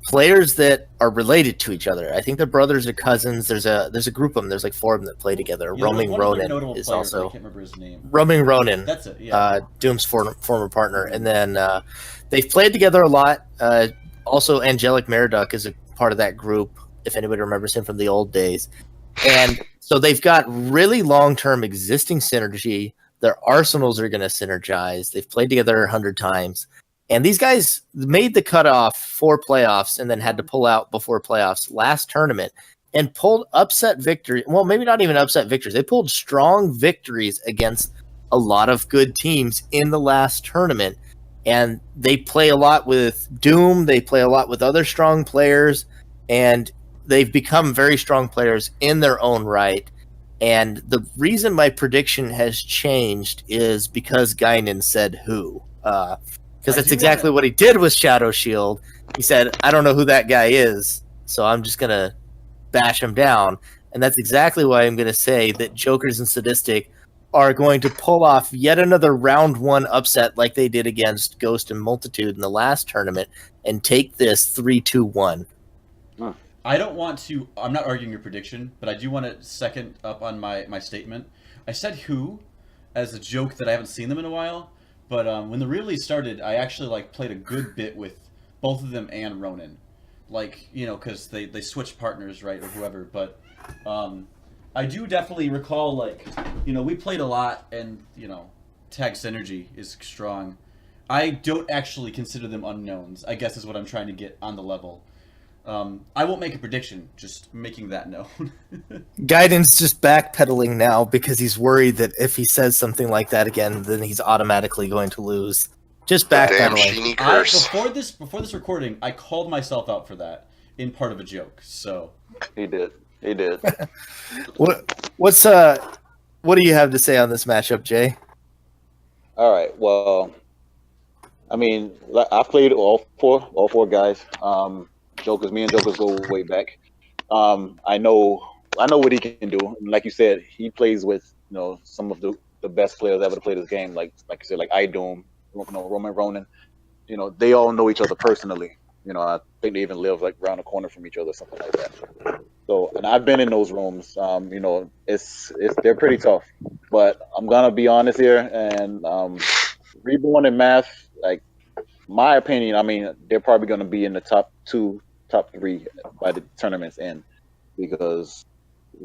players that are related to each other. I think they're brothers or cousins. There's a group of them. There's like 4 of them that play together. Roaming Ronin is also... I can't remember his name. Roaming Ronin. That's it, yeah. Doom's former partner. And then they've played together a lot. Also, Angelic Meriduc is a part of that group, if anybody remembers him from the old days. And so they've got really long-term existing synergy. Their arsenals are going to synergize. They've played together 100 times. And these guys made the cutoff for playoffs and then had to pull out before playoffs last tournament and pulled upset victory. Well, maybe not even upset victories. They pulled strong victories against a lot of good teams in the last tournament. And they play a lot with Doom. They play a lot with other strong players. And they've become very strong players in their own right. And the reason my prediction has changed is because Guinan said who. Because that's exactly what he did with Shadow Shield. He said, I don't know who that guy is, so I'm just going to bash him down. And that's exactly why I'm going to say that Jokers and Sadistic are going to pull off yet another round 1 upset like they did against Ghost and Multitude in the last tournament and take this 3-2-1. I don't want to... I'm not arguing your prediction, but I do want to second up on my statement. I said who as a joke that I haven't seen them in a while. But when the release started, I actually played a good bit with both of them and Ronin, because they switched partners, right, or whoever. But I do definitely recall, we played a lot, and tag synergy is strong. I don't actually consider them unknowns, I guess is what I'm trying to get on the level. I won't make a prediction, just making that known. Guidance just backpedaling now because he's worried that if he says something like that again, then he's automatically going to lose. Just backpedaling. Before this recording, I called myself out for that in part of a joke. So He did. What do you have to say on this matchup, Jay? All right. Well, I mean, I've played all four guys. Me and Jokers go way back. I know what he can do. And like you said, he plays with some of the best players ever to play this game. Like you said, like iDoom, Roman Ronin. They all know each other personally. I think they even live around the corner from each other, something like that. So, and I've been in those rooms. They're pretty tough. But I'm gonna be honest here, and Reborn and Math, my opinion, I mean, they're probably gonna be in the top 2, top 3 by the tournament's end, because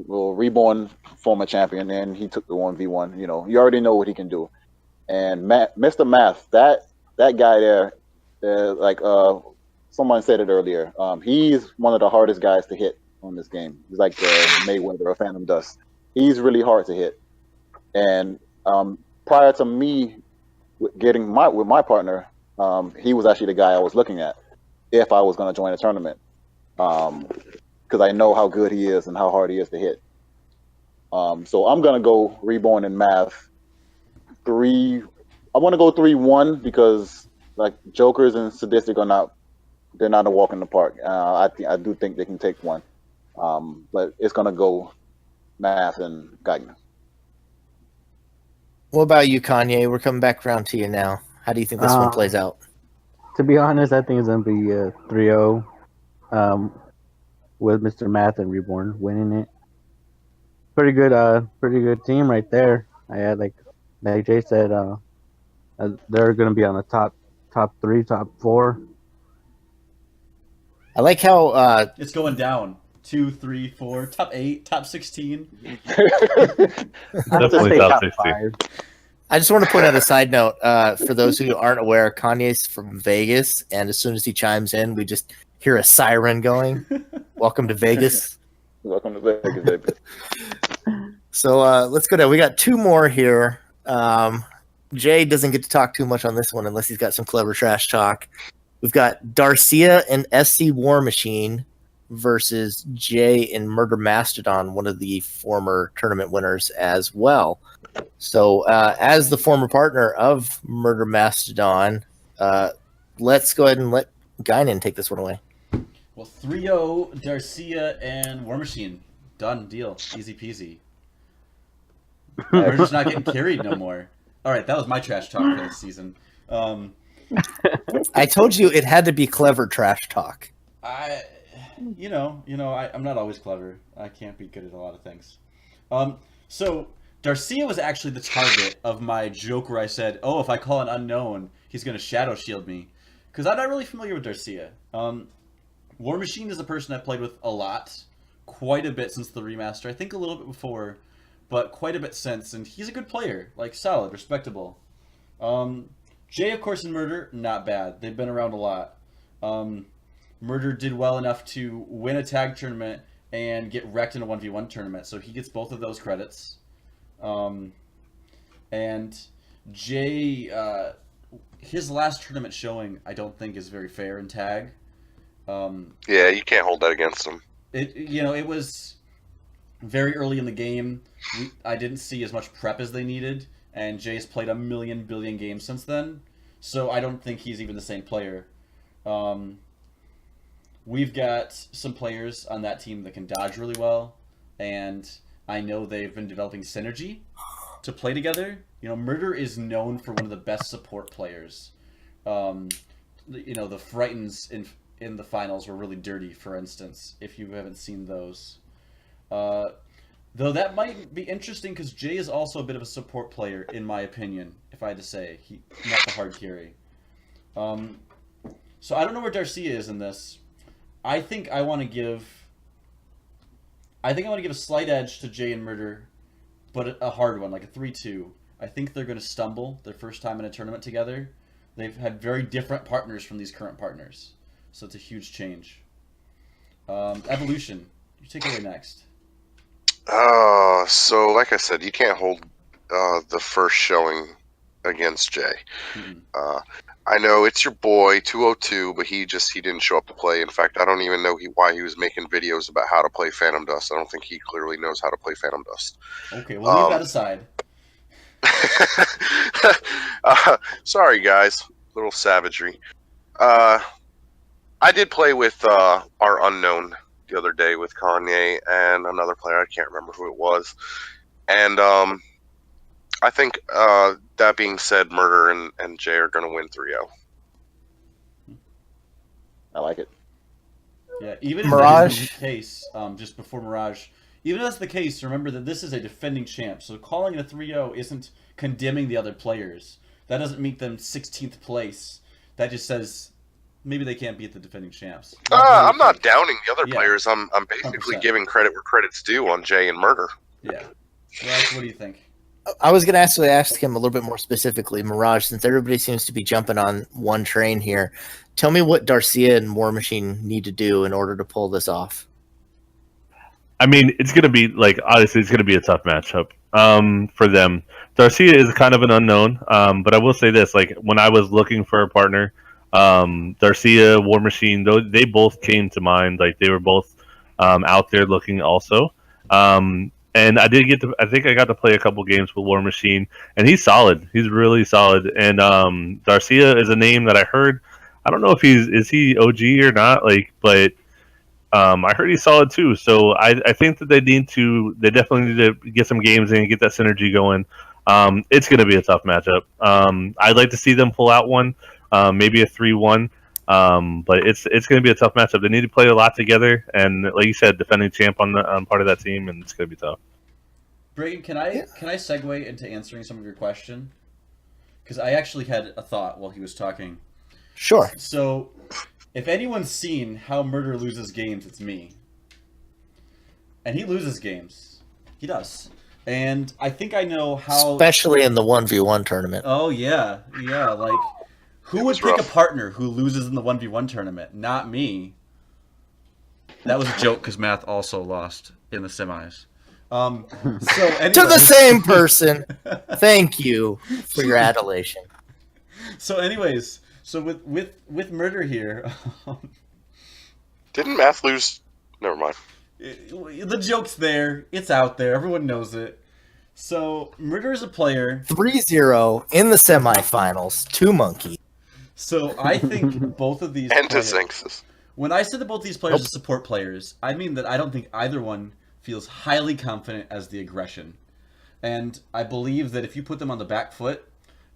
Reborn, former champion, and he took the 1v1. You already know what he can do. And Mr. Math, that guy there, someone said it earlier. He's one of the hardest guys to hit on this game. He's like Mayweather or Phantom Dust. He's really hard to hit. And prior to me getting with my partner, he was actually the guy I was looking at if I was going to join a tournament, because I know how good he is and how hard he is to hit. So I'm going to go Reborn and Math 3. I want to go 3-1 because Jokers and Sadistic they're not a walk in the park. I do think they can take one, but it's going to go Math and Geigen. What about you, Kanye? We're coming back around to you now. How do you think this one plays out? To be honest, I think it's going to be 3-0 with Mr. Math and Reborn winning it. Pretty good team right there. I had like Jay said, they're going to be on the top 3, top 4. I like how it's going down 2, 3, 4, top 8, top 16. Definitely top 60. 5. I just want to point out a side note for those who aren't aware. Kanye's from Vegas, and as soon as he chimes in, we just hear a siren going. Welcome to Vegas. Welcome to Vegas, baby. So let's go down. We got 2 more here. Jay doesn't get to talk too much on this one unless he's got some clever trash talk. We've got Darcia and SC War Machine versus Jay and Murder Mastodon, one of the former tournament winners as well. So as the former partner of Murder Mastodon, let's go ahead and let Guinan take this one away. Well, 3-0, Darcia and War Machine. Done deal. Easy peasy. We're just not getting carried no more. All right, that was my trash talk for this season. I told you it had to be clever trash talk. I'm not always clever. I can't be good at a lot of things. So Darcia was actually the target of my joke where I said, "Oh, if I call an unknown, he's going to shadow shield me," because I'm not really familiar with Darcia. War Machine is a person I've played with a lot, quite a bit since the remaster. I think a little bit before, but quite a bit since, and he's a good player, like solid, respectable. Jay, of course, and Murder, not bad. They've been around a lot. Murder did well enough to win a tag tournament and get wrecked in a 1v1 tournament, so he gets both of those credits. And Jay, his last tournament showing, I don't think is very fair in tag. Yeah, you can't hold that against him. It was very early in the game. I didn't see as much prep as they needed, and Jay's played a million billion games since then, so I don't think he's even the same player. We've got some players on that team that can dodge really well, and I know they've been developing synergy to play together. Murder is known for one of the best support players. The Frightens in the finals were really dirty, for instance, if you haven't seen those. Though that might be interesting because Jay is also a bit of a support player, in my opinion, if I had to say. He's not the hard carry. So I don't know where Darcia is in this. I think I want to give a slight edge to Jay and Murder, but a hard one, like a 3-2. I think they're going to stumble their first time in a tournament together. They've had very different partners from these current partners, so it's a huge change. Evolution, you take it away next. So like I said, you can't hold the first showing against Jay. Mm-hmm. I know it's your boy 202, but he didn't show up to play. In fact, I don't even know why he was making videos about how to play Phantom Dust. I don't think he clearly knows how to play Phantom Dust. Okay, we'll leave that aside. Sorry, guys. Little savagery. I did play with our unknown the other day with Kanye and another player. I can't remember who it was. And I think that being said, Murder and Jay are going to win 3-0. I like it. Yeah, even if Mirage. that's the case, just before Mirage, even if that's the case, remember that this is a defending champ. So calling it a 3-0 isn't condemning the other players. That doesn't make them 16th place. That just says maybe they can't beat the defending champs. I'm not downing the other players. I'm basically 100%. giving credit where credit's due on Jay and Murder. Yeah. Mirage, what do you think? I was going to actually ask him a little bit more specifically, Mirage, since everybody seems to be jumping on one train here. Tell me what Darcia and War Machine need to do in order to pull this off. I mean, it's going to be, obviously, it's going to be a tough matchup for them. Darcia is kind of an unknown, but I will say this, when I was looking for a partner, Darcia, War Machine, they both came to mind. They were both out there looking also. And I think I got to play a couple games with War Machine, and he's solid. He's really solid. And Darcia is a name that I heard. I don't know if is he OG or not, but I heard he's solid too. So I think that they definitely need to get some games in and get that synergy going. It's going to be a tough matchup. I'd like to see them pull out one, maybe a 3-1. But it's going to be a tough matchup. They need to play a lot together, and like you said, defending champ on part of that team, and it's going to be tough. Bragan, can I segue into answering some of your question? Because I actually had a thought while he was talking. Sure. So, if anyone's seen how Murder loses games, it's me. and he loses games. He does. And I think I know how. Especially in the 1v1 tournament. Oh yeah, yeah. Like, who It would was pick rough. a partner who loses in the 1v1 tournament? Not me. That was a joke because Math also lost in the semis. So anyway. To the same person. Thank you for your adulation. So, anyways, so with Murder here, Didn't Math lose? Never mind. the joke's there. It's out there. Everyone knows it. So, Murder is a player. 3-0 in the semifinals to Monkey. So, I think both of these And to players, Zinx's. when I said that both these players are support players, I mean that I don't think either one feels highly confident as the aggression. And I believe that if you put them on the back foot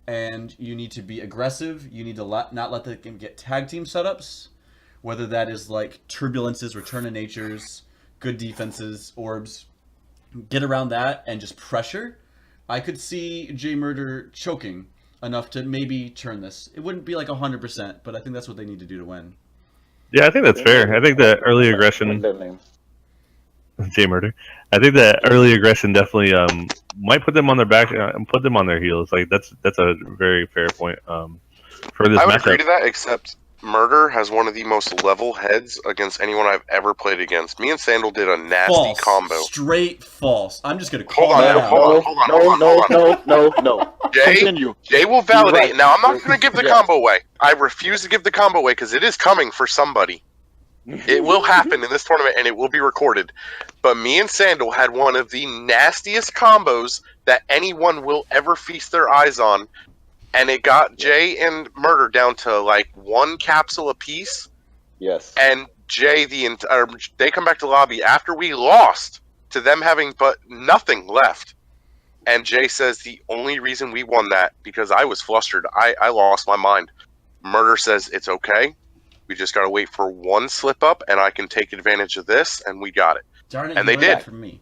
and you need to be aggressive, you need to not let them get tag team setups, whether that is like turbulences, return of natures, good defenses, orbs, get around that and just pressure. I could see J Murder choking enough to maybe turn this. It wouldn't be like 100%, but I think that's what they need to do to win. Yeah, I think that's fair. I think that early Like aggression, that name. J Murder. I think that early aggression definitely might put them on their back and put them on their heels. Like that's a very fair point for this I would agree matchup. to that, except Murder has one of the most level heads against anyone I've ever played against. Me and Sandal did a nasty False. combo. Straight false. I'm just going to call Hold on, that no, out. hold on. No. Jay, Continue. Jay will validate. You're right. Now, I'm not going to give the Yeah. combo away. I refuse to give the combo away because it is coming for somebody. It will happen in this tournament, and it will be recorded. But me and Sandal had one of the nastiest combos that anyone will ever feast their eyes on, and it got Jay and Murder down to like one capsule apiece. Yes. And Jay, they come back to lobby after we lost to them having but nothing left. And Jay says the only reason we won that because I was flustered. I lost my mind. Murder says it's okay. We just got to wait for one slip up, and I can take advantage of this, and we got it. Darn it, And you they learned that did. from me.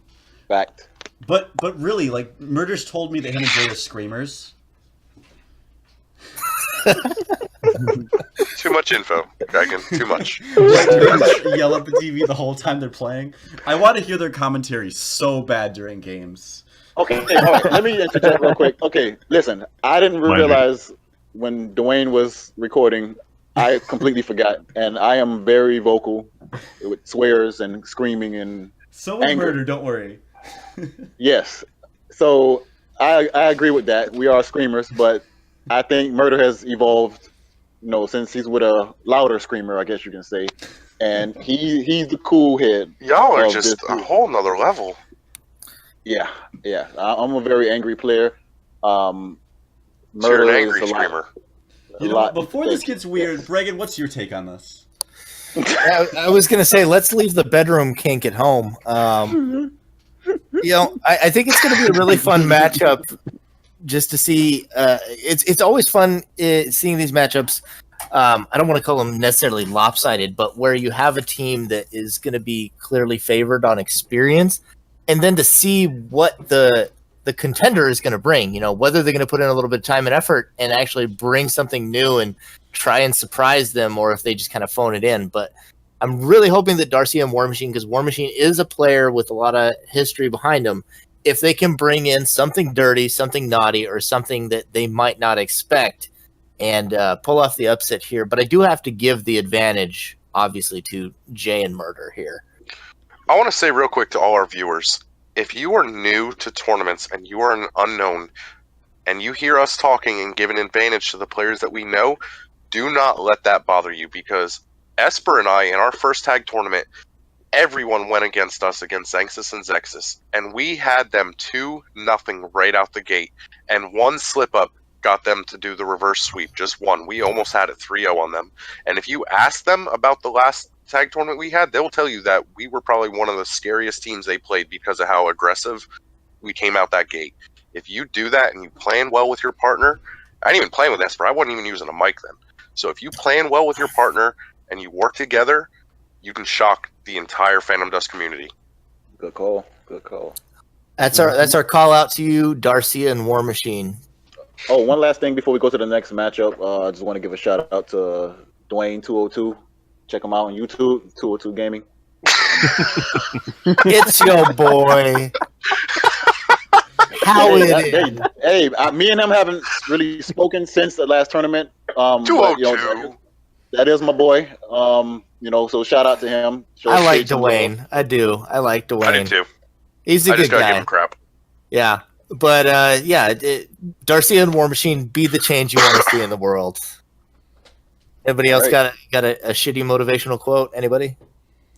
Fact. But really, like, Murder's told me that him and Jay are screamers. Too much info, Dragon. Too much. Like, they just yell at the TV the whole time they're playing. I want to hear their commentary so bad during games. Okay, all right. Let me interject real quick. Okay, listen. I didn't Mind realize when Dwayne was recording. I completely forgot, and I am very vocal with swears and screaming and So is Anger. Murder, don't worry. yes. So I agree with that. We are screamers, but I think Murder has evolved. You know, since he's with a louder screamer, I guess you can say, and he's the cool head. Y'all are of just this a group. whole nother level. Yeah. I'm a very angry player. So Murder you're an angry is a lot. screamer. a You know, lot- before this gets weird, Bregan, what's your take on this? I was going to say, let's leave the bedroom kink at home. I think it's going to be a really fun matchup just to see. It's always fun seeing these matchups. I don't want to call them necessarily lopsided, but where you have a team that is going to be clearly favored on experience, and then to see what the contender is going to bring. You know, whether they're going to put in a little bit of time and effort and actually bring something new and try and surprise them, or if they just kind of phone it in. But I'm really hoping that Darcy and War Machine, because War Machine is a player with a lot of history behind him, if they can bring in something dirty, something naughty, or something that they might not expect and pull off the upset here. But I do have to give the advantage, obviously, to Jay and Murder here. I want to say real quick to all our viewers, if you are new to tournaments and you are an unknown and you hear us talking and giving advantage to the players that we know, do not let that bother you, because Esper and I, in our first tag tournament, everyone went against us against Xanxus and Zexus, and we had them 2-0 right out the gate, and one slip up got them to do the reverse sweep, just one. We almost had it 3-0 on them. And if you ask them about the last tag tournament we had, they'll tell you that we were probably one of the scariest teams they played because of how aggressive we came out that gate. If you do that and you plan well with your partner, I didn't even plan with Esper, I wasn't even using a mic then. So if you plan well with your partner and you work together, you can shock the entire Phantom Dust community. Good call. That's our call out to you, Darcy and War Machine. Oh, one last thing before we go to the next matchup. I just want to give a shout out to Dwayne 202. Check him out on YouTube, 202 Gaming. It's your boy. How it is. Hey, me and him haven't really spoken since the last tournament. But, 202. that is my boy. So shout out to him. Show I like Kate some love. Dwayne. I do. I like Dwayne. I do too. He's a I just good gotta give guy. him crap. Yeah. But Darcy and War Machine, be the change you want to see in the world. Anybody else All right. got a shitty motivational quote? Anybody?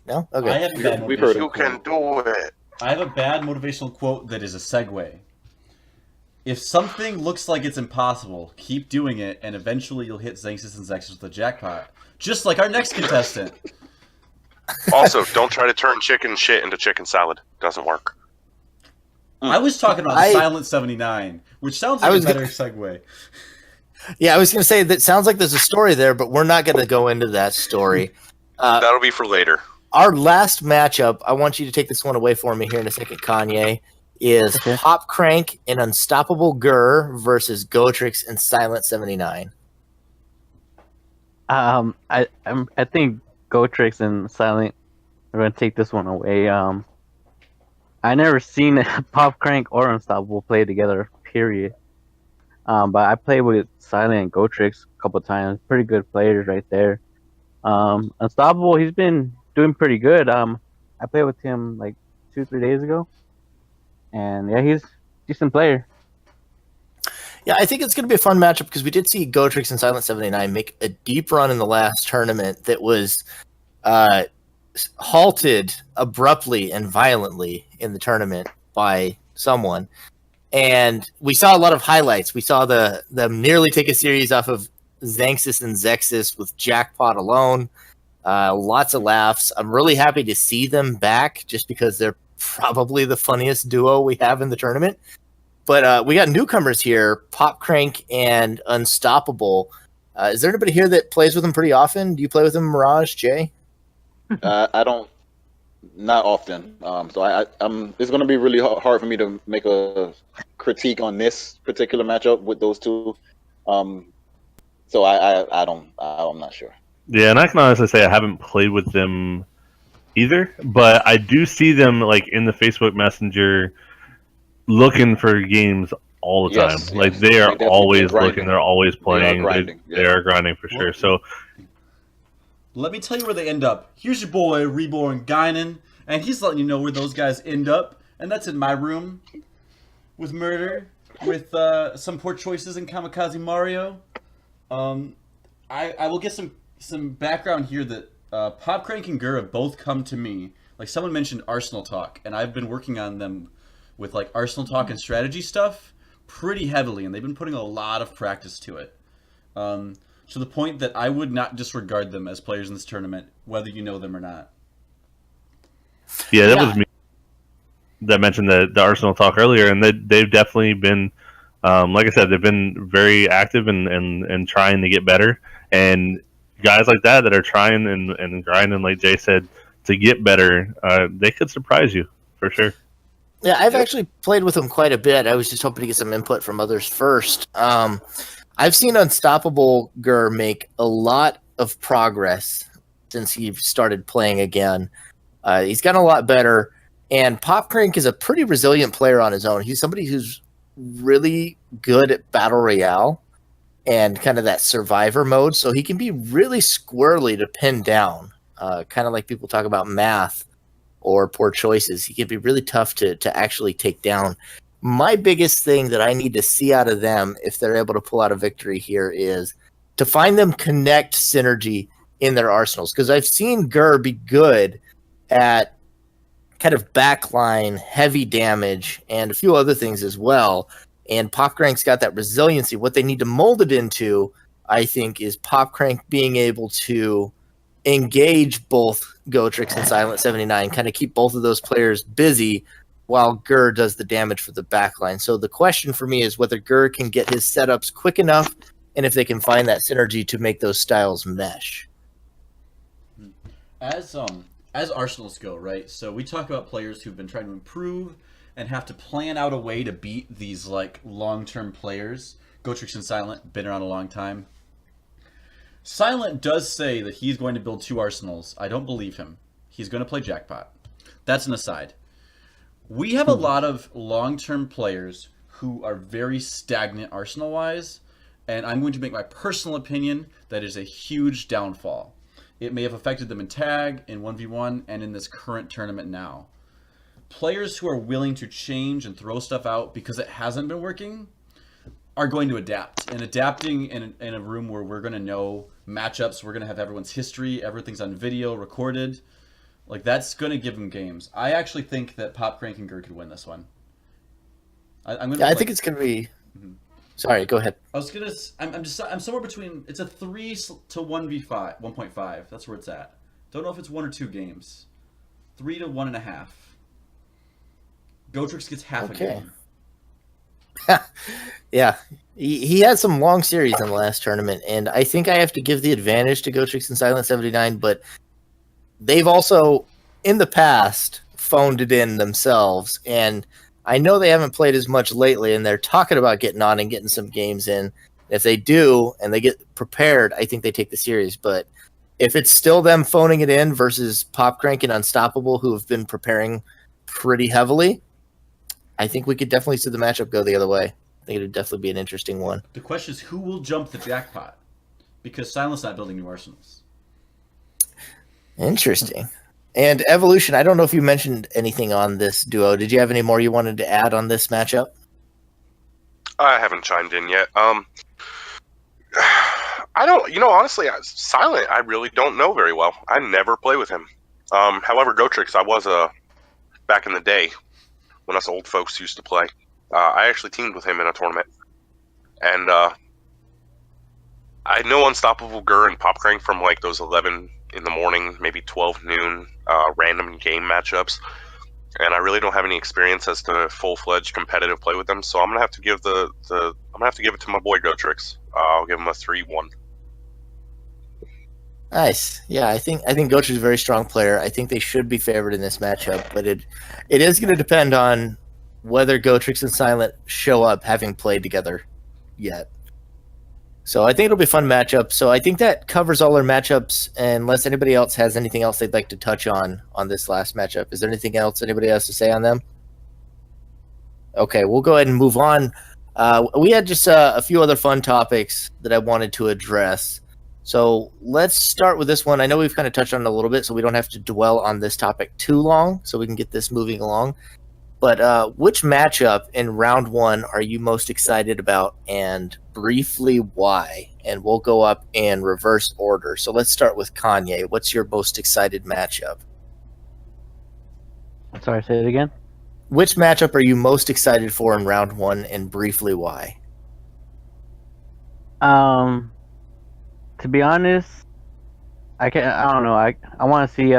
No? I Okay. have a bad We've heard motivational You can quote. do it. I have a bad motivational quote that is a segue. If something looks like it's impossible, keep doing it, and eventually you'll hit Xanxus and Zexus with the jackpot. Just like our next contestant. Also, don't try to turn chicken shit into chicken salad. Doesn't work. I was talking about Silent 79, which sounds like a better segue. Yeah, I was going to say that sounds like there's a story there, but we're not going to go into that story. That'll be for later. Our last matchup, I want you to take this one away for me here in a second, Kanye, is Pop Crank and Unstoppable Gurr versus Gotrix and Silent 79. I think Gotrix and Silent are gonna take this one away. I never seen Pop Crank or Unstoppable play together. Period. But I played with Silent and Gotrix a couple times. Pretty good players right there. Unstoppable, he's been doing pretty good. I played with him like 2-3 days ago, and yeah, he's a decent player. Yeah, I think it's going to be a fun matchup because we did see Gotrix and Silent 79 make a deep run in the last tournament that was halted abruptly and violently in the tournament by someone. And we saw a lot of highlights. We saw them nearly take a series off of Xanxus and Zexus with Jackpot alone. Lots of laughs. I'm really happy to see them back just because they're probably the funniest duo we have in the tournament. But we got newcomers here, Pop Crank and Unstoppable. Is there anybody here that plays with them pretty often? Do you play with them, Mirage, Jay? I don't, not often. So it's going to be really hard for me to make a critique on this particular matchup with those two. So I'm not sure. Yeah, and I can honestly say I haven't played with them either, but I do see them like in the Facebook Messenger looking for games all the time. Yes, like yes. they are They're always grinding. looking, they're always playing. grinding, They are grinding for sure. So Let me tell you where they end up. Here's your boy, Reborn Guinan, and he's letting you know where those guys end up, and that's in my room with Murder, with some poor choices in Kamikaze Mario. I will get some background here that Pop Crank and Gurr have both come to me. Like someone mentioned Arsenal Talk, and I've been working on them with like Arsenal Talk and strategy stuff pretty heavily, and they've been putting a lot of practice to it. To the point that I would not disregard them as players in this tournament, whether you know them or not. yeah, that was me that mentioned the Arsenal talk earlier, and they've definitely been, like I said, they've been very active and trying to get better. And guys like that are trying and grinding, like Jay said, to get better, they could surprise you for sure. Yeah, I've actually played with them quite a bit. I was just hoping to get some input from others first. I've seen Unstoppable Gurr make a lot of progress since he started playing again. He's gotten a lot better, and Pop Crank is a pretty resilient player on his own. He's somebody who's really good at Battle Royale and kind of that survivor mode, so he can be really squirrely to pin down, kind of like people talk about math or poor choices. He can be really tough to actually take down. My biggest thing that I need to see out of them, if they're able to pull out a victory here, is to find them connect synergy in their arsenals. Because I've seen Gurr be good at kind of backline, heavy damage, and a few other things as well. And Pop Crank's got that resiliency. What they need to mold it into, I think, is Pop Crank being able to engage both Gotrix and Silent 79, kind of keep both of those players busy while Gurr does the damage for the backline. So the question for me is whether Gurr can get his setups quick enough and if they can find that synergy to make those styles mesh. As Arsenals go, right? So we talk about players who've been trying to improve and have to plan out a way to beat these like long-term players. Gotrix and Silent been around a long time. Silent does say that he's going to build 2 arsenals. I don't believe him. He's going to play Jackpot. That's an aside. We have a lot of long-term players who are very stagnant Arsenal-wise, and I'm going to make my personal opinion that is a huge downfall. It may have affected them in tag, in 1v1, and in this current tournament now. Players who are willing to change and throw stuff out because it hasn't been working are going to adapt. And adapting in a room where we're going to know matchups, we're going to have everyone's history, everything's on video, recorded. Like, that's going to give them games. I actually think that Pop Crank and Gur could win this one. I think it's going to be... Mm-hmm. Sorry, go ahead. I was gonna. I'm somewhere between. It's a 3 to 1v5, 1.5. That's where it's at. Don't know if it's 1 or 2 games. 3 to 1.5. Gotrix gets half a game. Yeah, he had some long series in the last tournament, and I think I have to give the advantage to Gotrix and Silent 79. But they've also, in the past, phoned it in themselves, and I know they haven't played as much lately, and they're talking about getting on and getting some games in. If they do, and they get prepared, I think they take the series. But if it's still them phoning it in versus Pop Crank and Unstoppable, who have been preparing pretty heavily, I think we could definitely see the matchup go the other way. I think it would definitely be an interesting one. The question is, who will jump the jackpot? Because Silent's not building new arsenals. Interesting. And Evolution, I don't know if you mentioned anything on this duo. Did you have any more you wanted to add on this matchup? I haven't chimed in yet. I don't, honestly, Silent, I really don't know very well. I never play with him. However, Gotrix, I was, back in the day, when us old folks used to play. I actually teamed with him in a tournament. And, I know Unstoppable Gur and Pop Crank from, like, those 11 in the morning, maybe 12 noon, random game matchups. And I really don't have any experience as to full-fledged competitive play with them, so I'm gonna have to give I'm gonna have to give it to my boy Gotrix. I'll give him a 3-1. Nice. Yeah, I think Gotrix is a very strong player. I think they should be favored in this matchup, but it is going to depend on whether Gotrix and Silent show up having played together yet. So I think it'll be a fun matchup. So I think that covers all our matchups, unless anybody else has anything else they'd like to touch on this last matchup. Is there anything else anybody has to say on them? Okay, we'll go ahead and move on. We had just a few other fun topics that I wanted to address. So let's start with this one. I know we've kind of touched on it a little bit, so we don't have to dwell on this topic too long, so we can get this moving along. But which matchup in round 1 are you most excited about, and briefly why? And we'll go up in reverse order. So let's start with Kanye. What's your most excited matchup? Sorry, say it again. Which matchup are you most excited for in round 1, and briefly why? To be honest, I don't know. I want to see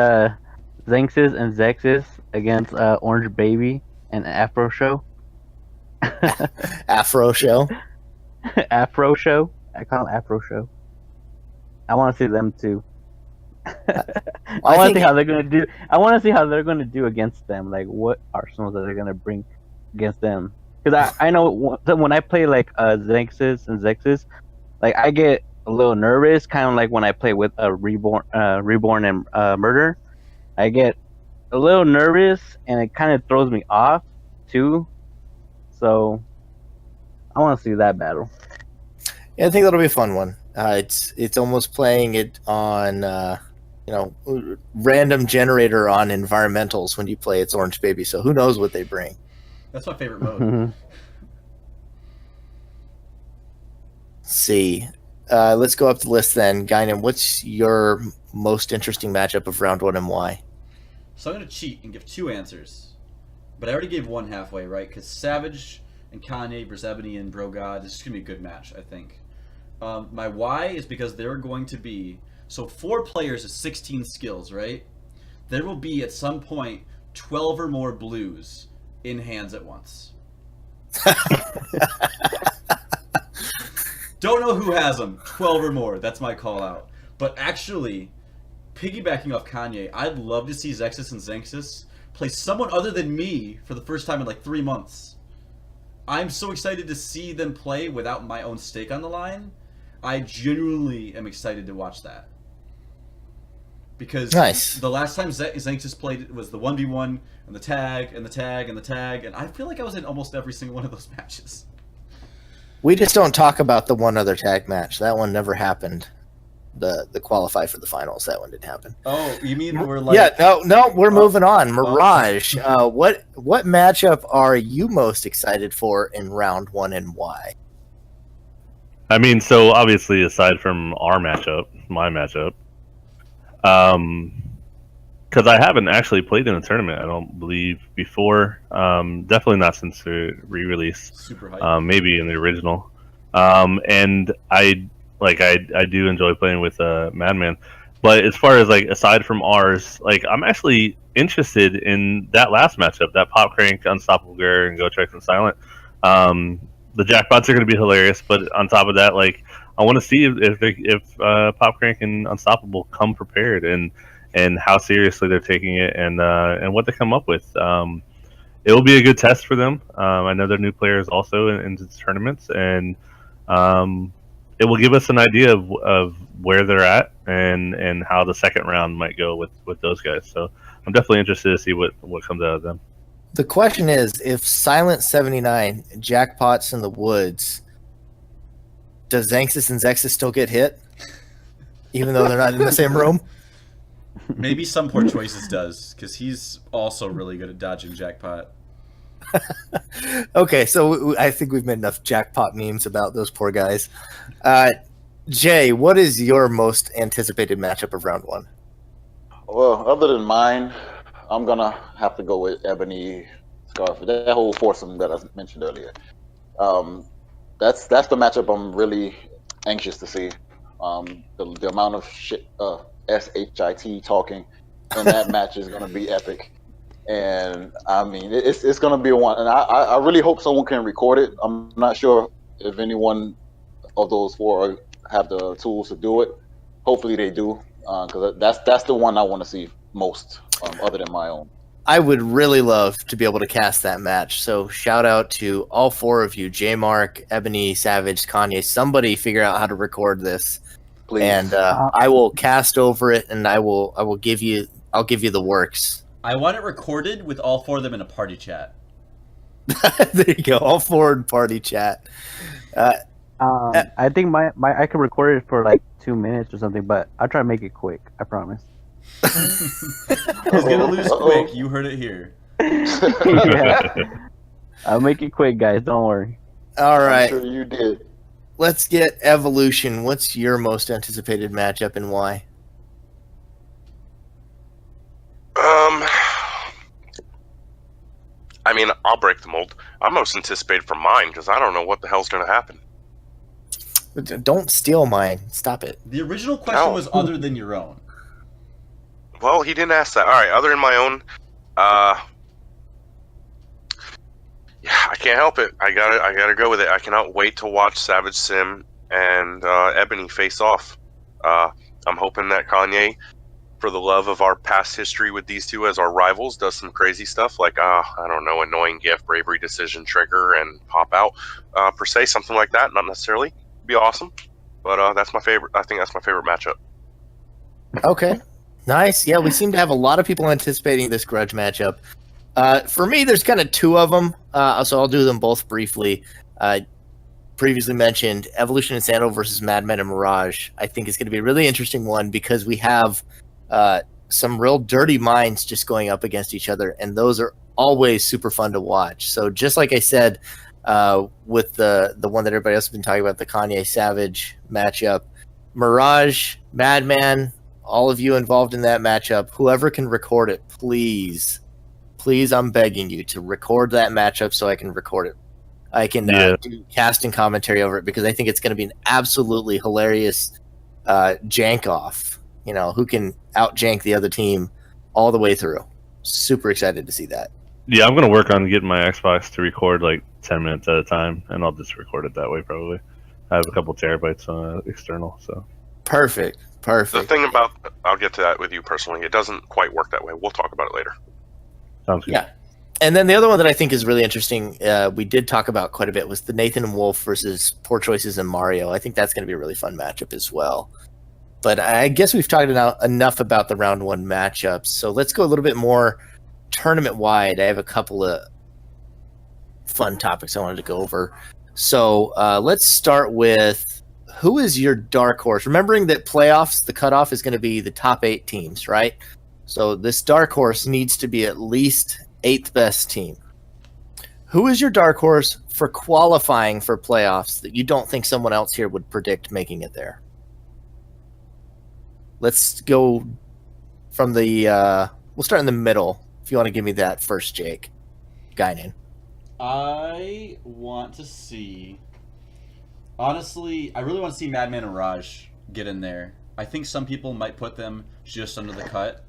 Zenxis and Zexis against Orange Baby and Afro Show. Afro Show? Afro Show? I call it Afro Show. I want to see them too. I want to see how they're going to do. I want to see how they're going to do against them. Like, what arsenals are they going to bring against them? Because I know when I play like Zenxis and Zexis, like I get a little nervous, kind of like when I play with a Reborn and Murder. I get a little nervous, and it kind of throws me off too. So I want to see that battle. Yeah, I think that'll be a fun one. It's almost playing it on random generator on environmentals when you play It's Orange Baby. So who knows what they bring? That's my favorite mode. Let's see. Let's go up the list then. Guinan, what's your most interesting matchup of round 1 and why? So I'm going to cheat and give 2 answers. But I already gave one halfway, right? Because Savage and Kanye versus Ebony and Brogod, this is going to be a good match, I think. My why is because there are going to be... So 4 players is 16 skills, right? There will be, at some point, 12 or more blues in hands at once. Don't know who has them. 12 or more. That's my call out. But actually, piggybacking off Kanye, I'd love to see Zexis and Zenxis play someone other than me for the first time in like 3 months. I'm so excited to see them play without my own stake on the line. I genuinely am excited to watch that. because Nice. the last time Xanxus played was the 1v1 and the tag and the tag and the tag, and I feel like I was in almost every single one of those matches. We just don't talk about the one other tag match. That one never happened. The qualify for the finals. That one didn't happen. Oh, you mean we're like? Yeah, no, we're moving on. Mirage, what matchup are you most excited for in round 1 and why? I mean, so obviously, aside from our matchup, my matchup, because I haven't actually played in a tournament, I don't believe, before. Definitely not since the re-release. Super hype. Maybe in the original. And I do enjoy playing with Madman. But as far as like aside from ours, like I'm actually interested in that last matchup, that Pop Crank, Unstoppable Gare, and Go Trex and Silent. The jackpots are going to be hilarious, but on top of that, like I want to see if Pop Crank and Unstoppable come prepared and how seriously they're taking it and what they come up with. It will be a good test for them. I know they're new players also in these tournaments, and it will give us an idea of where they're at and how the second round might go with those guys. So I'm definitely interested to see what comes out of them. The question is, if Silent 79 jackpots in the woods, does Xanxus and Zexus still get hit, even though they're not in the same room? Maybe some Poor Choices does, because he's also really good at dodging jackpot. Okay, so I think we've made enough jackpot memes about those poor guys. Jay, what is your most anticipated matchup of round 1? Well, other than mine, I'm gonna have to go with Ebony Scarf. That whole foursome that I mentioned earlier. That's the matchup I'm really anxious to see. The amount of shit, SHIT talking in that match is gonna be epic. And I mean, it's gonna be one. And I really hope someone can record it. I'm not sure if anyone of those four have the tools to do it. Hopefully they do, because that's the one I want to see most, other than my own. I would really love to be able to cast that match. So shout out to all 4 of you, J Mark, Ebony, Savage, Kanye. Somebody figure out how to record this, Please. and I will cast over it, and I'll give you the works. I want it recorded with all 4 of them in a party chat. There you go, all 4 in party chat. I think my I could record it for like 2 minutes or something, but I'll try to make it quick. I promise. He's gonna lose quick. You heard it here. Yeah. I'll make it quick, guys. Don't worry. All right, I'm sure you did. let's get Evolution. What's your most anticipated matchup and why? I mean, I'll break the mold. I'm most anticipated for mine because I don't know what the hell's going to happen. Don't steal mine. Stop it. The original question No. was other than your own. Well, he didn't ask that. All right, other than my own, yeah, I can't help it. I gotta go with it. I cannot wait to watch Savage Sim and Ebony face off. I'm hoping that Kanye, for the love of our past history with these two as our rivals, does some crazy stuff like I don't know, annoying gift, bravery, decision, trigger, and pop out per se, something like that. Not necessarily. Be awesome, but that's my favorite. I think that's my favorite matchup. Okay. Nice. Yeah, we seem to have a lot of people anticipating this grudge matchup. For me, there's kind of 2 of them, so I'll do them both briefly. Previously mentioned, Evolution and Sando versus Madman and Mirage. I think is going to be a really interesting one because we have some real dirty minds just going up against each other, and those are always super fun to watch. So just like I said, with the one that everybody else has been talking about, the Kanye Savage matchup, Mirage, Madman, all of you involved in that matchup, whoever can record it, please, I'm begging you to record that matchup so I can record it. I can do casting commentary over it because I think it's going to be an absolutely hilarious jank off. You know, who can out jank the other team all the way through. Super excited to see that. Yeah, I'm gonna work on getting my Xbox to record like 10 minutes at a time, and I'll just record it that way. Probably, I have a couple terabytes external. So Perfect. The thing about, I'll get to that with you personally. It doesn't quite work that way. We'll talk about it later. sounds good. Yeah. And then the other one that I think is really interesting, we did talk about quite a bit, was the Nathan and Wolf versus Poor Choices and Mario. I think that's going to be a really fun matchup as well. But I guess we've talked enough about the round 1 matchups. So let's go a little bit more tournament wide. I have a couple of fun topics I wanted to go over. So let's start with, who is your dark horse? Remembering that playoffs, the cutoff is going to be the top 8 teams, right? So this dark horse needs to be at least 8th best team. Who is your dark horse for qualifying for playoffs that you don't think someone else here would predict making it there? Let's go from the we'll start in the middle. If you want to give me that first, Jake. Guinan. I want to see. Honestly, I really want to see Madman and Raj get in there. I think some people might put them just under the cut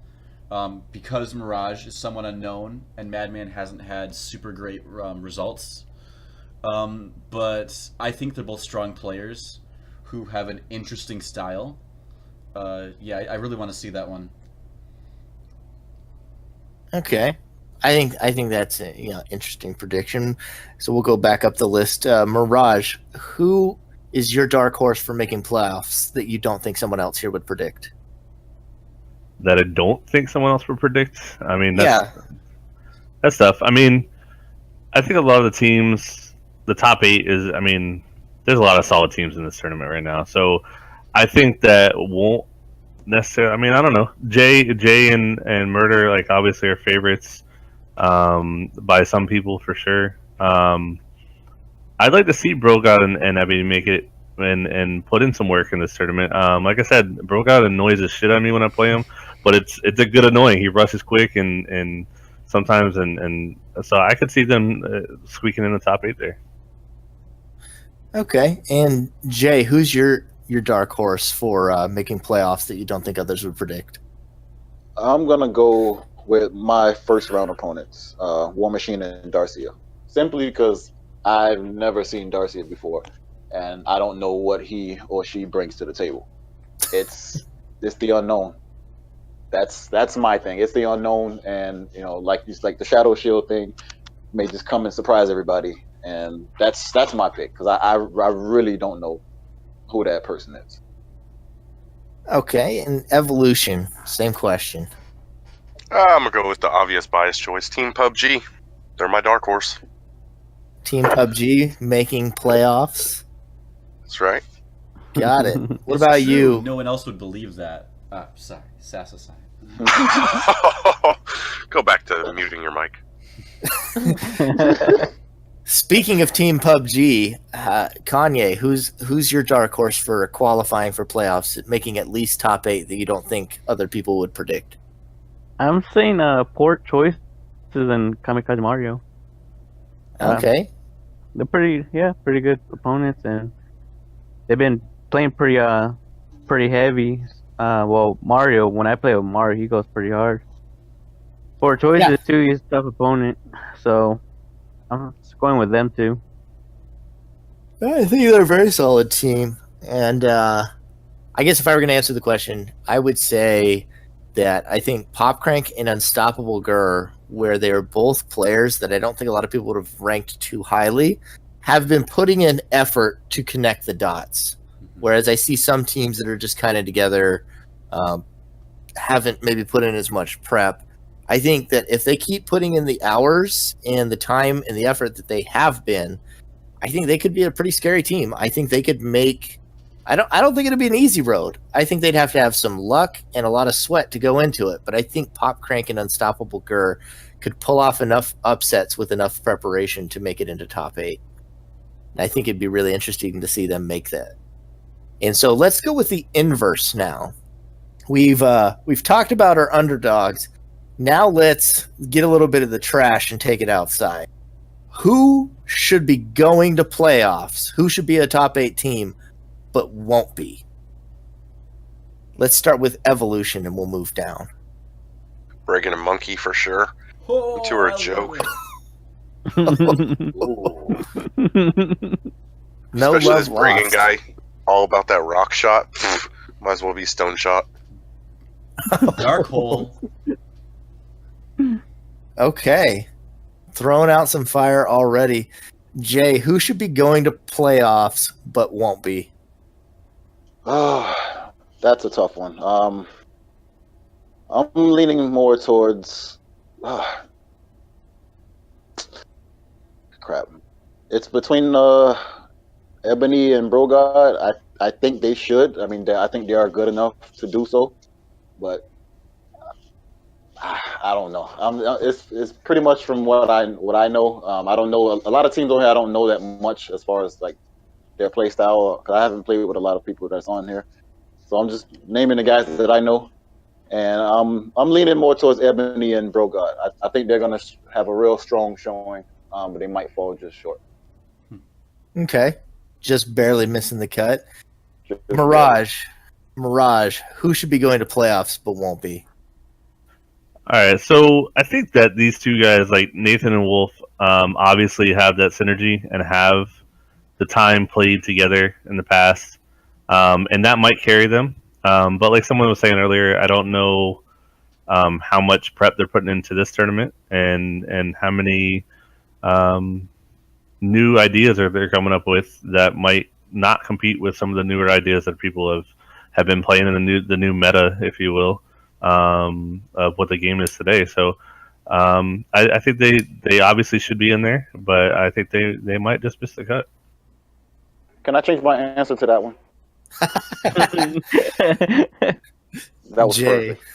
because Mirage is somewhat unknown and Madman hasn't had super great results. But I think they're both strong players who have an interesting style. Yeah, I really want to see that one. Okay. I think that's a interesting prediction. So we'll go back up the list. Mirage, who is your dark horse for making playoffs that you don't think someone else here would predict? That I don't think someone else would predict. I mean, that's tough. I mean, I think a lot of the teams, the top 8 is. I mean, there's a lot of solid teams in this tournament right now. So I think that won't necessarily. I mean, I don't know. Jay and Murder, like, obviously are favorites by some people for sure. I'd like to see Brogout and Abby make it and put in some work in this tournament. Like I said, Brogout annoys the shit out of me when I play him, but it's a good annoying. He rushes quick and sometimes and so I could see them squeaking in the top 8 there. Okay, and Jay, who's your dark horse for making playoffs that you don't think others would predict? I'm gonna go with my first round opponents, War Machine and Darcia, simply because I've never seen Darcia before, and I don't know what he or she brings to the table. It's the unknown. That's my thing. It's the unknown, and like the Shadow Shield thing may just come and surprise everybody, and that's my pick because I really don't know who that person is. Okay, and Evolution, same question. I'm gonna go with the obvious bias choice, Team PUBG. They're my dark horse. Team PUBG making playoffs. That's right. Got it. What It's about true. you? No one else would believe that. Sorry, sass aside. Go back to muting your mic. Speaking of Team PUBG, Kanye, who's your dark horse for qualifying for playoffs, making at least top 8 that you don't think other people would predict? I'm saying Port Choices and Kamikaze Mario. Okay. They're pretty good opponents, and they've been playing pretty heavy. Well, Mario, when I play with Mario, he goes pretty hard. Port Choices too, he's a tough opponent, so I'm just going with them too. I think they're a very solid team, and I guess if I were going to answer the question, I would say that I think Pop Crank and Unstoppable Gurr, where they are both players that I don't think a lot of people would have ranked too highly, have been putting in effort to connect the dots. Whereas I see some teams that are just kind of together, haven't maybe put in as much prep. I think that if they keep putting in the hours and the time and the effort that they have been, I think they could be a pretty scary team. I think they could make. I don't think it'd be an easy road. I think they'd have to have some luck and a lot of sweat to go into it. But I think Pop Crank and Unstoppable Gurr could pull off enough upsets with enough preparation to make it into top 8. And I think it'd be really interesting to see them make that. And so let's go with the inverse now. We've talked about our underdogs. Now let's get a little bit of the trash and take it outside. Who should be going to playoffs? Who should be a top 8 team but won't be? Let's start with Evolution and we'll move down. Bregan and Monkey for sure. Oh, The two are a I joke. No Especially love this Bregan lost. guy, all about that rock shot. Pfft, might as well be stone shot. Dark hole. Okay. Throwing out some fire already. Jay, who should be going to playoffs but won't be? Oh, That's a tough one. I'm leaning more towards. Crap. It's between Ebony and Brogard. I think they should. I mean, I think they are good enough to do so, but I don't know. It's pretty much from what I know. I don't know a lot of teams on here. I don't know that much as far as like their play style, because I haven't played with a lot of people that's on here. So I'm just naming the guys that I know, and I'm leaning more towards Ebony and Brogard. I think they're gonna have a real strong showing, but they might fall just short. Okay, just barely missing the cut. Just Mirage, who should be going to playoffs but won't be? All right, so I think that these two guys, like Nathan and Wolf, obviously have that synergy and have the time played together in the past, and that might carry them. But like someone was saying earlier, I don't know how much prep they're putting into this tournament and how many new ideas they're coming up with that might not compete with some of the newer ideas that people have been playing in the new meta, if you will, of what the game is today. So I think they obviously should be in there, but I think they might just miss the cut. Can I change my answer to that one? That was Jay. perfect.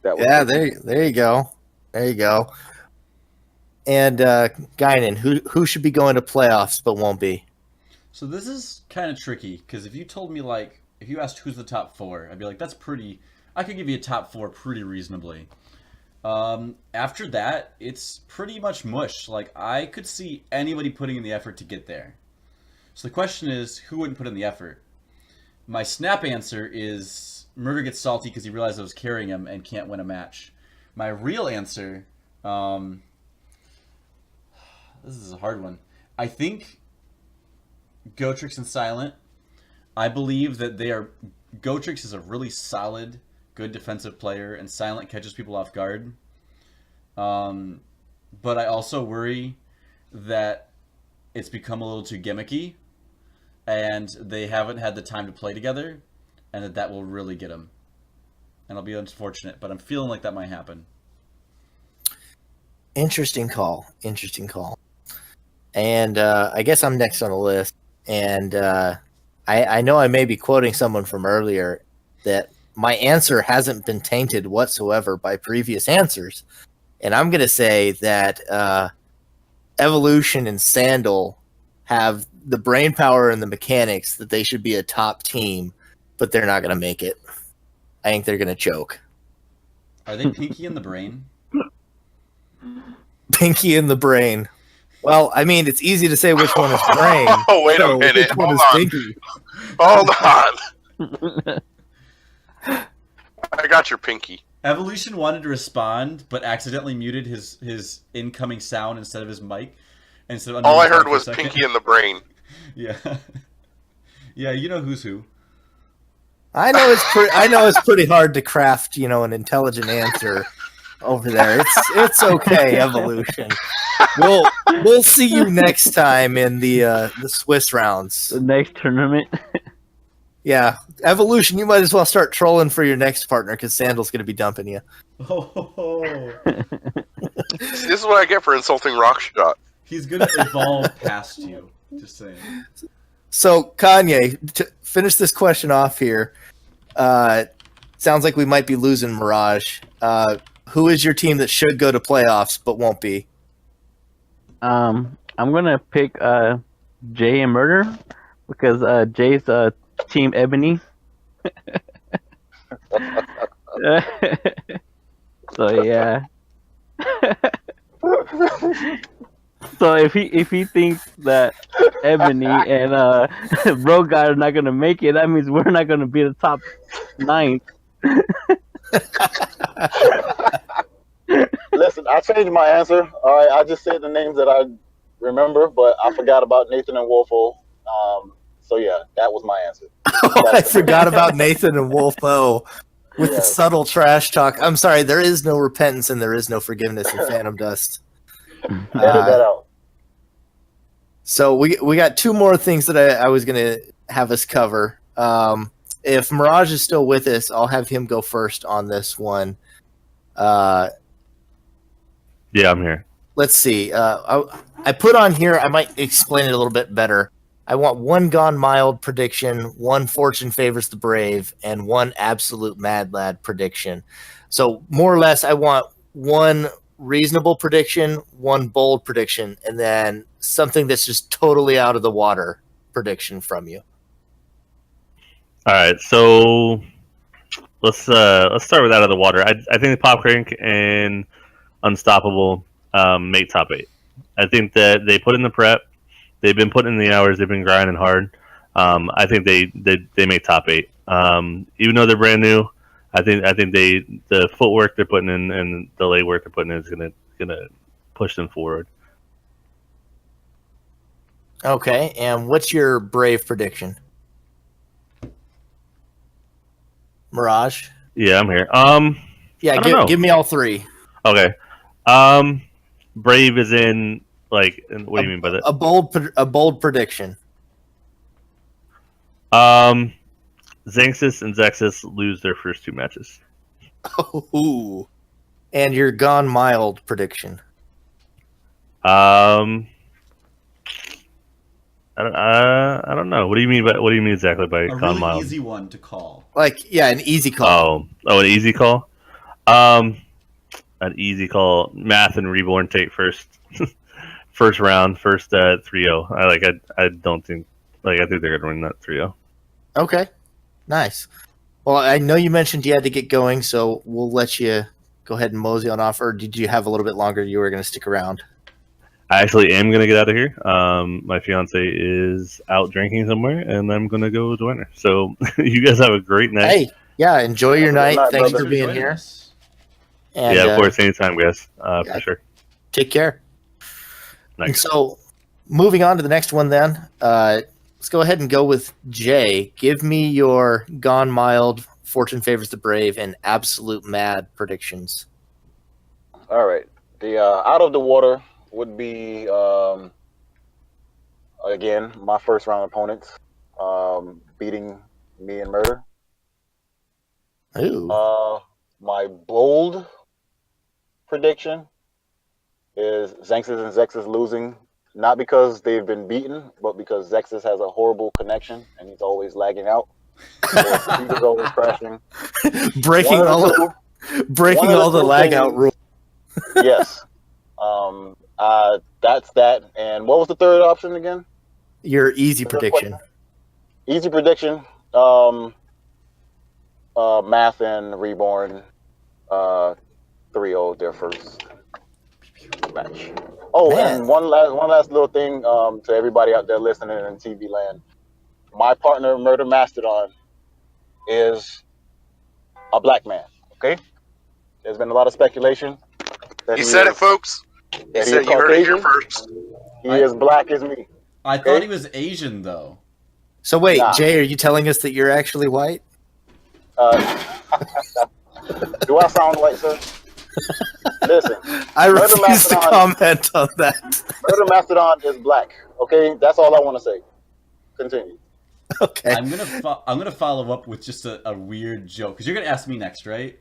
That was perfect. There you go. There you go. And Guinan, who should be going to playoffs but won't be? So this is kind of tricky, because if you told me, like, if you asked who's the top four, I'd be like, that's pretty, I could give you a top four pretty reasonably. After that, it's pretty much mush. Like, I could see anybody putting in the effort to get there. So the question is, who wouldn't put in the effort? My snap answer is Murder gets salty because he realized I was carrying him and can't win a match. My real answer, this is a hard one. I think Gotrix and Silent. I believe that Gotrix is a really solid, good defensive player, and Silent catches people off guard. But I also worry that it's become a little too gimmicky, and they haven't had the time to play together, and that will really get them. And I'll be unfortunate, but I'm feeling like that might happen. Interesting call. And I guess I'm next on the list. And I know I may be quoting someone from earlier that my answer hasn't been tainted whatsoever by previous answers. And I'm going to say that Evolution and Sandal have the brain power and the mechanics that they should be a top team, but they're not going to make it. I think they're going to choke. Are they Pinky in the brain? Pinky in the brain. Well, I mean, it's easy to say which one is brain. Oh, wait a minute. Which one is Pinky? Hold on. I got your pinky. Evolution wanted to respond, but accidentally muted his incoming sound instead of his mic. Instead of All I heard was pinky in the brain. Yeah. Yeah, you know who's who. I know it's pretty hard to craft, an intelligent answer over there. It's okay, Evolution. We'll see you next time in the Swiss rounds. The next tournament. Yeah, Evolution. You might as well start trolling for your next partner because Sandal's going to be dumping you. Oh. This is what I get for insulting Rockshot. He's going to evolve past you. Just saying. So, Kanye, to finish this question off here, sounds like we might be losing Mirage. Who is your team that should go to playoffs but won't be? I'm gonna pick Jay and Murder because Jay's Team Ebony. So yeah. So if he thinks that Ebony and Brogard are not gonna make it, that means we're not gonna be the top 9. Listen, I changed my answer. All right, I just said the names that I remember, but I forgot about Nathan and Wolfo. So yeah, that was my answer. I forgot about Nathan and Wolfo with the subtle trash talk. I'm sorry, there is no repentance and there is no forgiveness in Phantom Dust. Edit that out. So we got 2 more things that I was going to have us cover. if Mirage is still with us, I'll have him go first on this one. Yeah, I'm here. Let's see. I put on here, I might explain it a little bit better. I want one Gone Mild prediction, one Fortune Favors the Brave, and one Absolute Mad Lad prediction. So more or less, I want one reasonable prediction, one bold prediction, and then something that's just totally out of the water prediction from you. All right, so let's start with out of the water. I think the Pop Crank and Unstoppable make top 8. I think that they put in the prep. They've been putting in the hours. They've been grinding hard. I think they make top 8. Even though they're brand new, I think the footwork they're putting in and the leg work they're putting in is gonna push them forward. Okay, and what's your Brave prediction? Mirage? Yeah, I'm here. Yeah, I don't know. give me all three. Okay. Brave is in what do you mean by that? A bold prediction. Xanxus and Zexus lose their first 2 matches. Ooh. And your Gone Mild prediction. I don't know. What do you mean exactly by A Gone really Mild? easy one to call. An easy call. Oh, an easy call. An easy call. Math and Reborn take first round, first 3-0. I don't think I think they're gonna win that 3-0. Okay. Nice. Well, I know you mentioned you had to get going, so we'll let you go ahead and mosey on off, or did you have a little bit longer you were going to stick around? I actually am going to get out of here. My fiance is out drinking somewhere, and I'm going to go join her. So you guys have a great night. Hey, yeah, enjoy your night. night, Thanks brother. for being Joining here. us. And, Yeah, of course, anytime, guys. For sure. Take care. And Nice. so, moving on to the next one then. Let's go ahead and go with Jay. Give me your Gone Mild, Fortune Favors the Brave, and Absolute Mad predictions. All right. The out of the water would be again my first round opponents beating me in murder. Ooh. My bold prediction is Xanxus and Zexus losing, not because they've been beaten, but because Zexus has a horrible connection and he's always lagging out. So his computer's always crashing. breaking One of all the two- breaking one of all the two lag things- out rules. Yes. That's that. And what was the third option again? Your easy prediction. Easy prediction. Math and Reborn 3-0 their first match. Oh, Man. and one last little thing to everybody out there listening in TV land. My partner, Murder Mastodon, is a black man. Okay, there's been a lot of speculation. That He said is- it, folks. He that said is you heard it here Caucasian. first. He is black as me. I thought he was Asian, though. So wait, Nah. Jay, are you telling us that you're actually white? Do I sound white, sir? Listen, I Murder refuse to Mastodon- comment on that. Murder Mastodon is black. Okay, that's all I want to say. Continue. Okay. I'm gonna follow up with just a weird joke because you're gonna ask me next, right?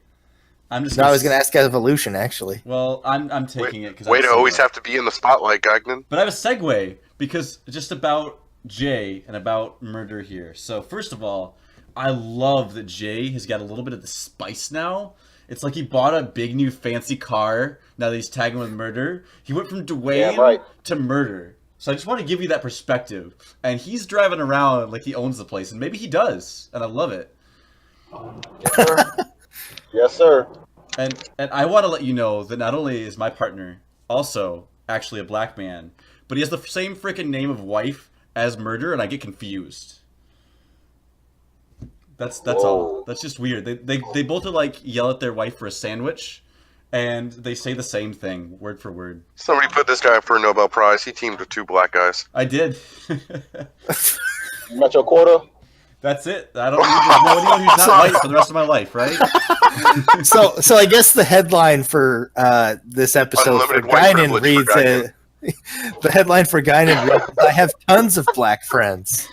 I'm just. No, I was going to ask Evolution, actually. Well, I'm taking it because Way to always have to be in the spotlight, Gagnon. But I have a segue because just about Jay and about murder here. So first of all, I love that Jay has got a little bit of the spice now. It's like he bought a big new fancy car now that he's tagging with murder. He went from Dwayne Yeah, right. to murder. So I just want to give you that perspective. And he's driving around like he owns the place, and maybe he does, and I love it. Yes, sir. Yes, sir. And I want to let you know that not only is my partner also actually a black man, but he has the same freaking name of wife as murder, and I get confused. That's Whoa. all. That's just weird. They both are like yell at their wife for a sandwich, and they say the same thing word for word. Somebody put this guy up for a Nobel Prize. He teamed with 2 black guys. I did. You got your quota? That's it. I don't need to know anyone who's not white for the rest of my life, right? So I guess the headline for this episode for Unlimited white Guinan privilege for reads, the headline for Guinan reads, I have tons of black friends.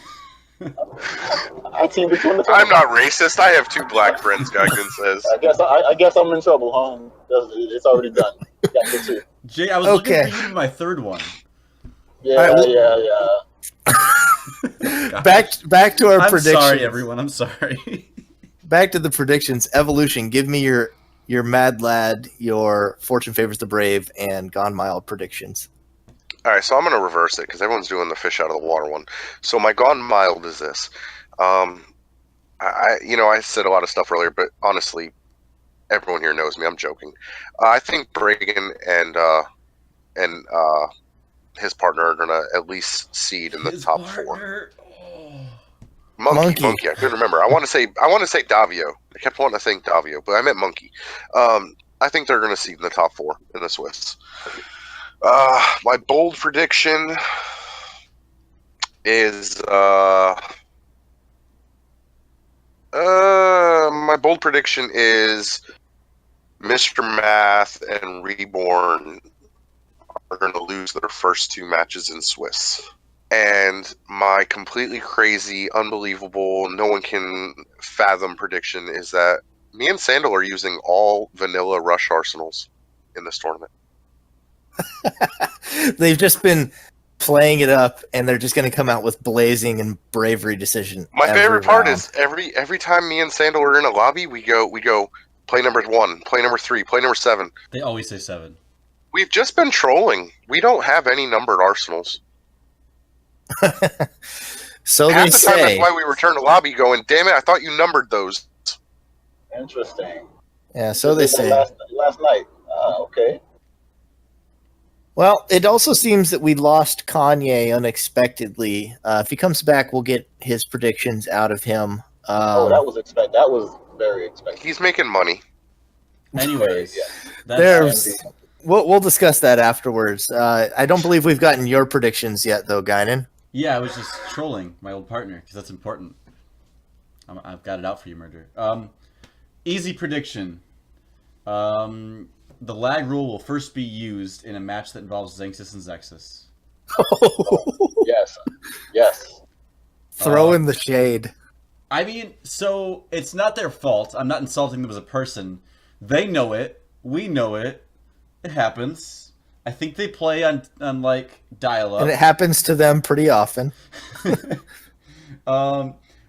Our team between the I'm not racist. I have 2 black friends, Gagnon says. I guess I'm in trouble, huh? It's already done. Got the 2. Jay, I was looking Okay. for you to be my third one. Yeah, All right, well- yeah. Back to our I'm predictions. sorry, everyone. I'm sorry. Back to the predictions. Evolution. Give me your Mad Lad, your Fortune Favors the Brave, and Gone Mild predictions. All right, so I'm going to reverse it because everyone's doing the fish out of the water one. So my Gone Mild is this. I said a lot of stuff earlier, but honestly, everyone here knows me. I'm joking. I think Bragan and his partner are going to at least seed in the His top partner. 4. Oh. Monkey. I couldn't remember. I want to say Davio. I kept wanting to think Davio, but I meant Monkey. I think they're going to seed in the top 4 in the Swiss. My bold prediction is Mr. Math and Reborn are going to lose their first 2 matches in Swiss. And my completely crazy, unbelievable, no one can fathom prediction is that me and Sandal are using all vanilla Rush arsenals in this tournament. They've just been playing it up, and they're just going to come out with blazing and bravery decision. My every favorite part round. is every time me and Sandal are in a lobby, we go play number 1, play number 3, play number 7. They always say 7. We've just been trolling. We don't have any numbered arsenals. So Half they the time, that's say. why we return to lobby going, damn it, I thought you numbered those. Interesting. Yeah, so they say. Last night. Okay. Well, it also seems that we lost Kanye unexpectedly. If he comes back, we'll get his predictions out of him. That was very expected. He's making money. Anyways, Yeah. There's. We'll discuss that afterwards. I don't believe we've gotten your predictions yet, though, Guinan. Yeah, I was just trolling my old partner because that's important. I've got it out for you, Murder. Easy prediction. The lag rule will first be used in a match that involves Xanxus and Zexus. Yes. Throw in the shade. I mean, so it's not their fault. I'm not insulting them as a person. They know it. We know it. It happens. I think they play on like dial-up. And it happens to them pretty often.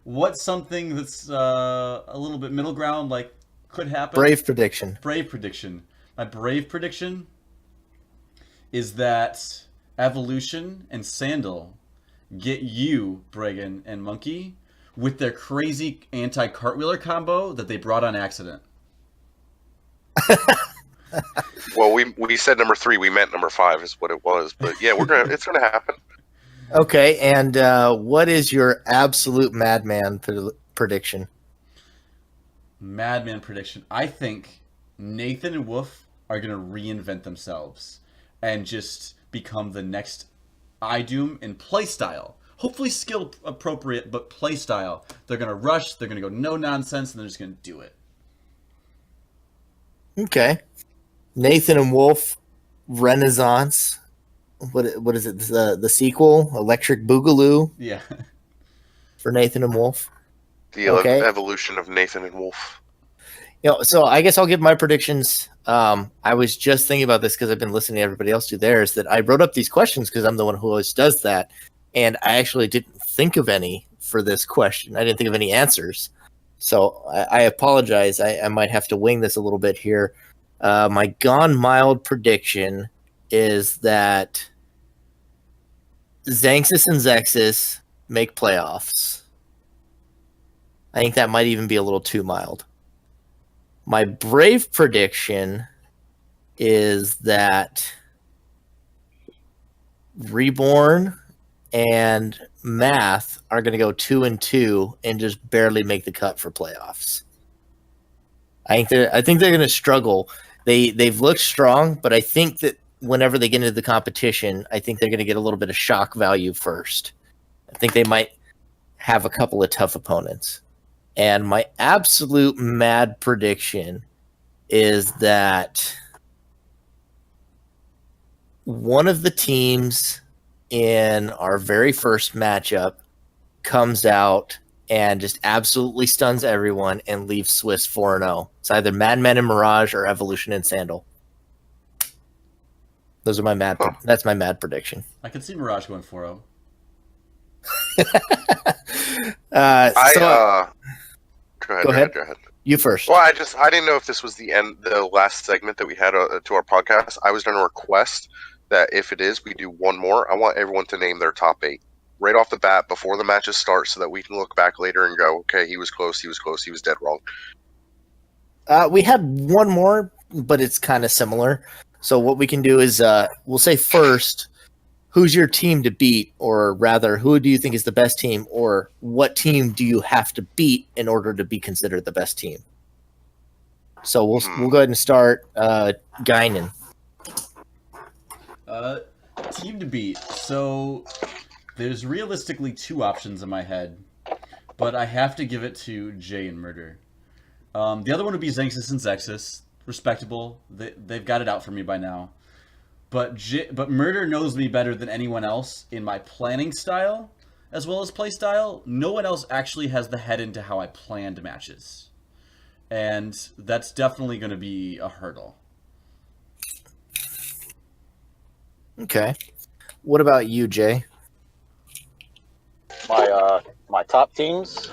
What's something that's a little bit middle ground, like could happen? Brave prediction. Brave prediction. My brave prediction is that Evolution and Sandal get you, Bragan and Monkey, with their crazy anti-cartwheeler combo that they brought on accident. Well, we said number 3, we meant number 5 is what it was, but yeah, it's gonna happen. Okay, and what is your absolute madman prediction? Madman prediction. I think Nathan and Wolf are going to reinvent themselves and just become the next iDoom in playstyle. Hopefully skill appropriate, but playstyle. They're going to rush, they're going to go no nonsense, and they're just going to do it. Okay. Nathan and Wolf Renaissance. What is it? The sequel, Electric Boogaloo Yeah. for Nathan and Wolf. The evolution of Nathan and Wolf. So I guess I'll give my predictions. I was just thinking about this because I've been listening to everybody else do theirs. That I wrote up these questions because I'm the one who always does that, and I actually didn't think of any for this question. I didn't think of any answers, so I apologize. I might have to wing this a little bit here. My Gone Mild prediction is that Xanxus and Zexus make playoffs. I think that might even be a little too mild. My brave prediction is that Reborn and Math are going to go 2-2 and just barely make the cut for playoffs. I think they're going to struggle. They've looked strong, but I think that whenever they get into the competition, I think they're going to get a little bit of shock value first. I think they might have a couple of tough opponents. And my absolute mad prediction is that one of the teams in our very first matchup comes out and just absolutely stuns everyone and leaves Swiss 4-0. It's either Madman and Mirage or Evolution and Sandal. Those are my mad. That's my mad prediction. I can see Mirage going 4-0. Go ahead. You first. Well, I didn't know if this was the last segment that we had to our podcast. I was going to request that if it is, we do one more. I want everyone to name their top 8 right off the bat before the matches start, so that we can look back later and go, okay, he was close, he was dead wrong. We had one more, but it's kind of similar. So what we can do is we'll say first, who's your team to beat, or rather, who do you think is the best team, or what team do you have to beat in order to be considered the best team? So we'll go ahead and start. Guinan. Team to beat. So there's realistically 2 options in my head, but I have to give it to Jay and Murder. The other one would be Xanxus and Zexus. Respectable. They've got it out for me by now. But Murder knows me better than anyone else in my planning style, as well as play style. No one else actually has the head into how I planned matches. And that's definitely going to be a hurdle. Okay. What about you, Jay? My top teams.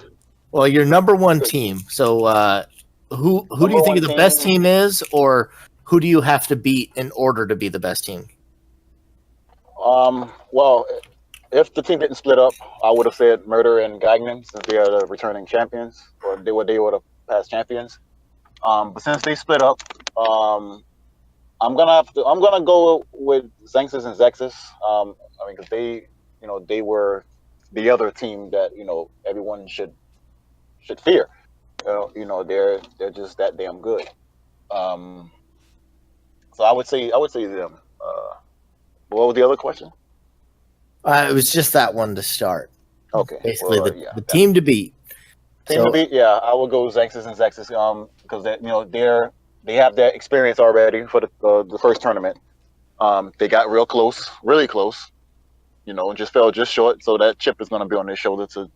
Well, your number one team. So who do you think the best team is, or who do you have to beat in order to be the best team? Well, if the team didn't split up, I would have said Murder and Gagnon, since they are the returning champions, or they were the past champions. But since they split up, I'm gonna go with Xanxus and Zexus. I mean, because they were the other team that everyone should fear. They're just that damn good. So I would say them. What was the other question? It was just that one to start. Okay, basically the team to beat. To beat, yeah, I would go Xanxus and Zexus, because they have that experience already for the first tournament. They got real close, really close, and just fell just short. So that chip is going to be on their shoulder to,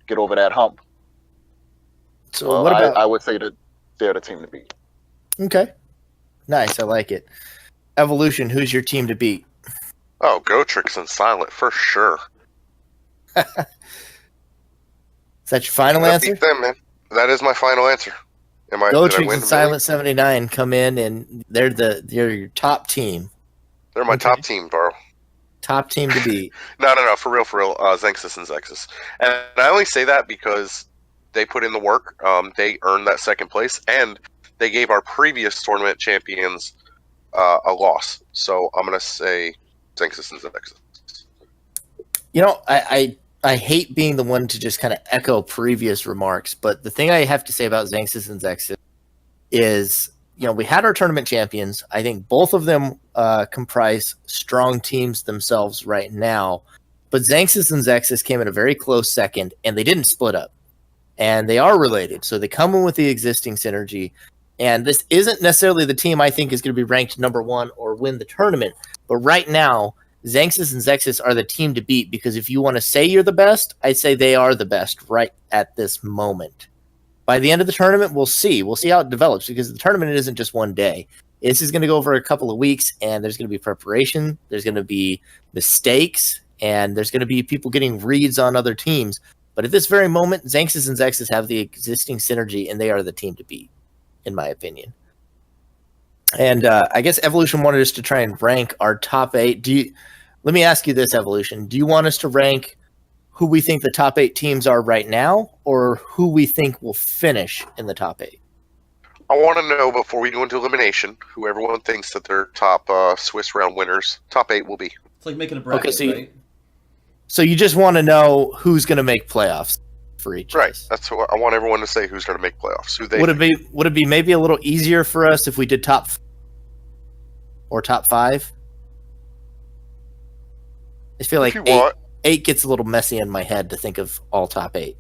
get over that hump. So what about? I would say that they're the team to beat. Okay, nice. I like it. Evolution. Who's your team to beat? Oh, Gotrix and Silent for sure. Is that your final answer? Beat them, man. That is my final answer. Gotrix and Silent 79 come in, and they're your top team. They're my top team, bro. Top team to beat. No, for real. Xanxus and Zexus, and I only say that because they put in the work. They earned that second place, and they gave our previous tournament champions a loss. So I'm gonna say Xanxus and Zexus. I hate being the one to just kind of echo previous remarks, but the thing I have to say about Xanxus and Zexus is, we had our tournament champions. I think both of them comprise strong teams themselves right now, but Xanxus and Zexus came in a very close second, and they didn't split up. And they are related, so they come in with the existing synergy. And this isn't necessarily the team I think is going to be ranked number 1 or win the tournament, but right now, Xanxus and Zexus are the team to beat, because if you want to say you're the best, I'd say they are the best right at this moment. By the end of the tournament, we'll see. We'll see how it develops, because the tournament isn't just one day. This is going to go over a couple of weeks, and there's going to be preparation, there's going to be mistakes, and there's going to be people getting reads on other teams. But at this very moment, Xanxus and Zexus have the existing synergy, and they are the team to beat, in my opinion. And I guess Evolution wanted us to try and rank our top 8. Let me ask you this, Evolution. Do you want us to rank who we think the top 8 teams are right now, or who we think will finish in the top 8? I want to know, before we go into elimination, who everyone thinks that their top Swiss round winners, top 8 will be. It's like making a bracket, right? So you just want to know who's going to make playoffs for each. Right. That's what I want everyone to say. Who's going to make playoffs? Who they would it be maybe a little easier for us if we did top 4 or top 5? I feel like 8 gets a little messy in my head to think of all top 8.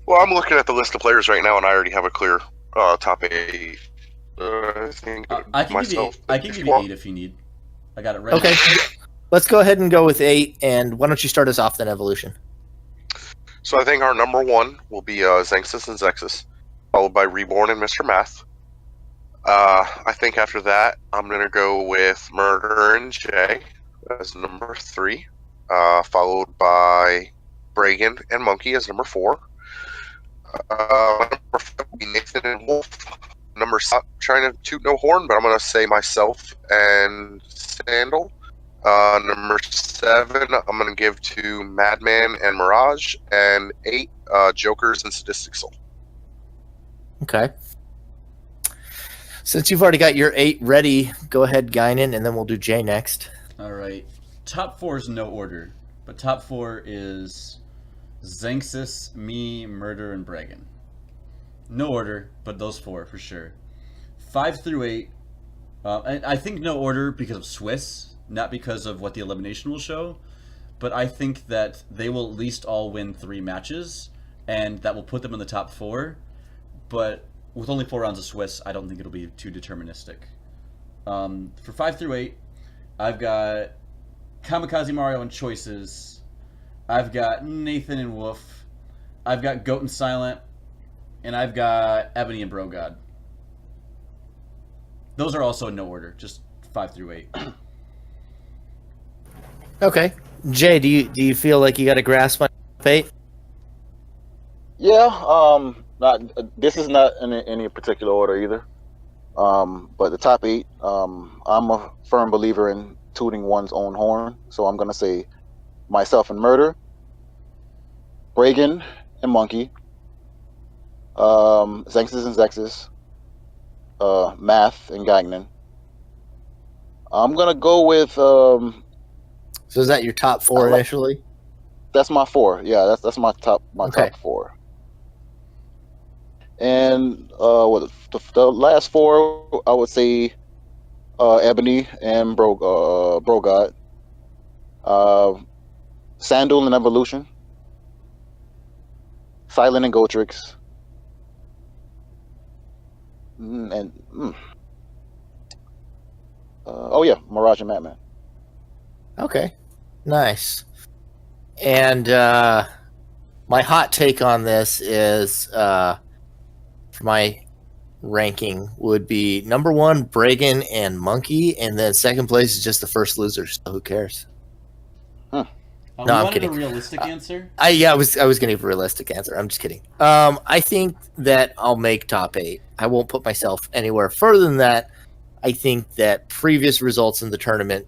Well, I'm looking at the list of players right now, and I already have a clear top 8. I think I can give you 8 if you need. I got it right. Okay. Let's go ahead and go with 8, and why don't you start us off then, Evolution? So I think our number 1 will be Xanxus and Zexus, followed by Reborn and Mr. Math. I think after that, I'm going to go with Murder and Jay as number 3, followed by Bragan and Monkey as number 4. Number 5 will be Nathan and Wolf. Number 6, trying to toot no horn, but I'm going to say myself and Sandal. Number 7, I'm going to give to Madman and Mirage. And 8, Jokers and Sadistic Soul. Okay. Since you've already got your 8 ready, go ahead, Guinan, and then we'll do Jay next. All right. Top 4 is no order, but top 4 is Xanxus, me, Murder, and Bragan. No order, but those 4 for sure. 5 through 8, and I think no order because of Swiss, not because of what the elimination will show, but I think that they will at least all win 3 matches, and that will put them in the top 4. But with only 4 rounds of Swiss, I don't think it'll be too deterministic. For 5 through 8, I've got Kamikaze Mario and Choices. I've got Nathan and Wolf. I've got Goat and Silent. And I've got Ebony and Brogod. Those are also in no order, just 5 through 8. Okay. Jay, do you feel like you got a grasp on fate? Yeah, this is not in any particular order either. But the top 8, I'm a firm believer in tooting one's own horn. So I'm going to say myself and Murder, Bragan and Monkey, Xanxus and Zexus, Math and Gagnon. I'm going to go with... So is that your top 4 initially? That's my 4. Yeah, that's my top Okay. top 4. And the last 4, I would say Ebony and Brogod, Sandal and Evolution, Silent and Gotrix, Mirage and Madman. Okay. Nice. And my hot take on this is for my ranking would be number 1 Bragan and Monkey, and then second place is just the first loser, so who cares? No, I'm kidding. A realistic answer? I was gonna give a realistic answer. I'm just kidding. I think that I'll make top 8. I won't put myself anywhere further than that. I think that previous results in the tournament,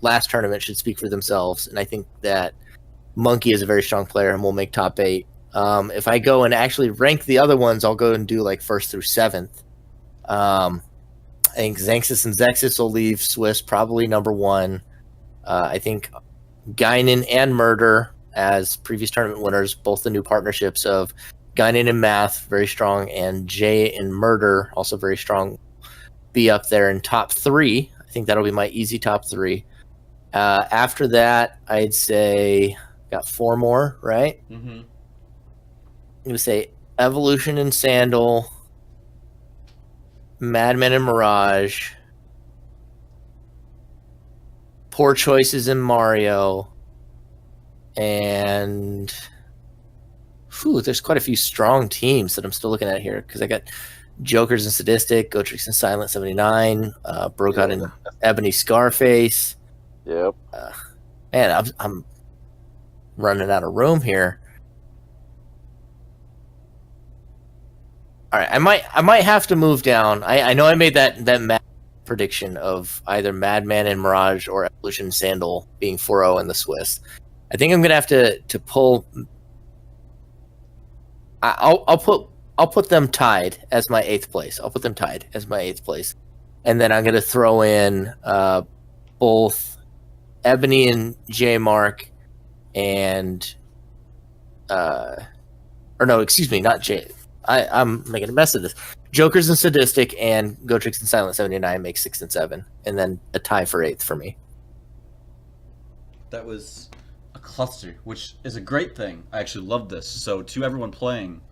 last tournament, should speak for themselves, and I think that Monkey is a very strong player and will make top 8. If I go and actually rank the other ones, I'll go and do like 1st through 7th. I think Xanxus and Zexus will leave Swiss probably number 1. I think Guinan and Murder as previous tournament winners, both the new partnerships of Guinan and Math, very strong, and Jay and Murder, also very strong, be up there in top 3. I think that'll be my easy top 3. After that, I'd say got 4 more, right? Mm-hmm. I'm going to say Evolution and Sandal, Madman and Mirage, Poor Choices in Mario, and there's quite a few strong teams that I'm still looking at here because I got Jokers and Sadistic, Gotrix and Silent 79, Brogod and Ebony Scarface. Yep. Man, I'm running out of room here. All right, I might have to move down. I know I made that mad prediction of either Madman and Mirage or Evolution and Sandal being 4-0 in the Swiss. I think I'm gonna have to pull. I'll put them tied as my 8th place. I'll put them tied as my 8th place, and then I'm gonna throw in both Ebony and J Mark and or no, excuse me, not J. I'm making a mess of this. Jokers and Sadistic and Gotrix and Silent 79 make 6 and 7, and then a tie for 8th for me. That was a cluster, which is a great thing. I actually love this. So to everyone playing,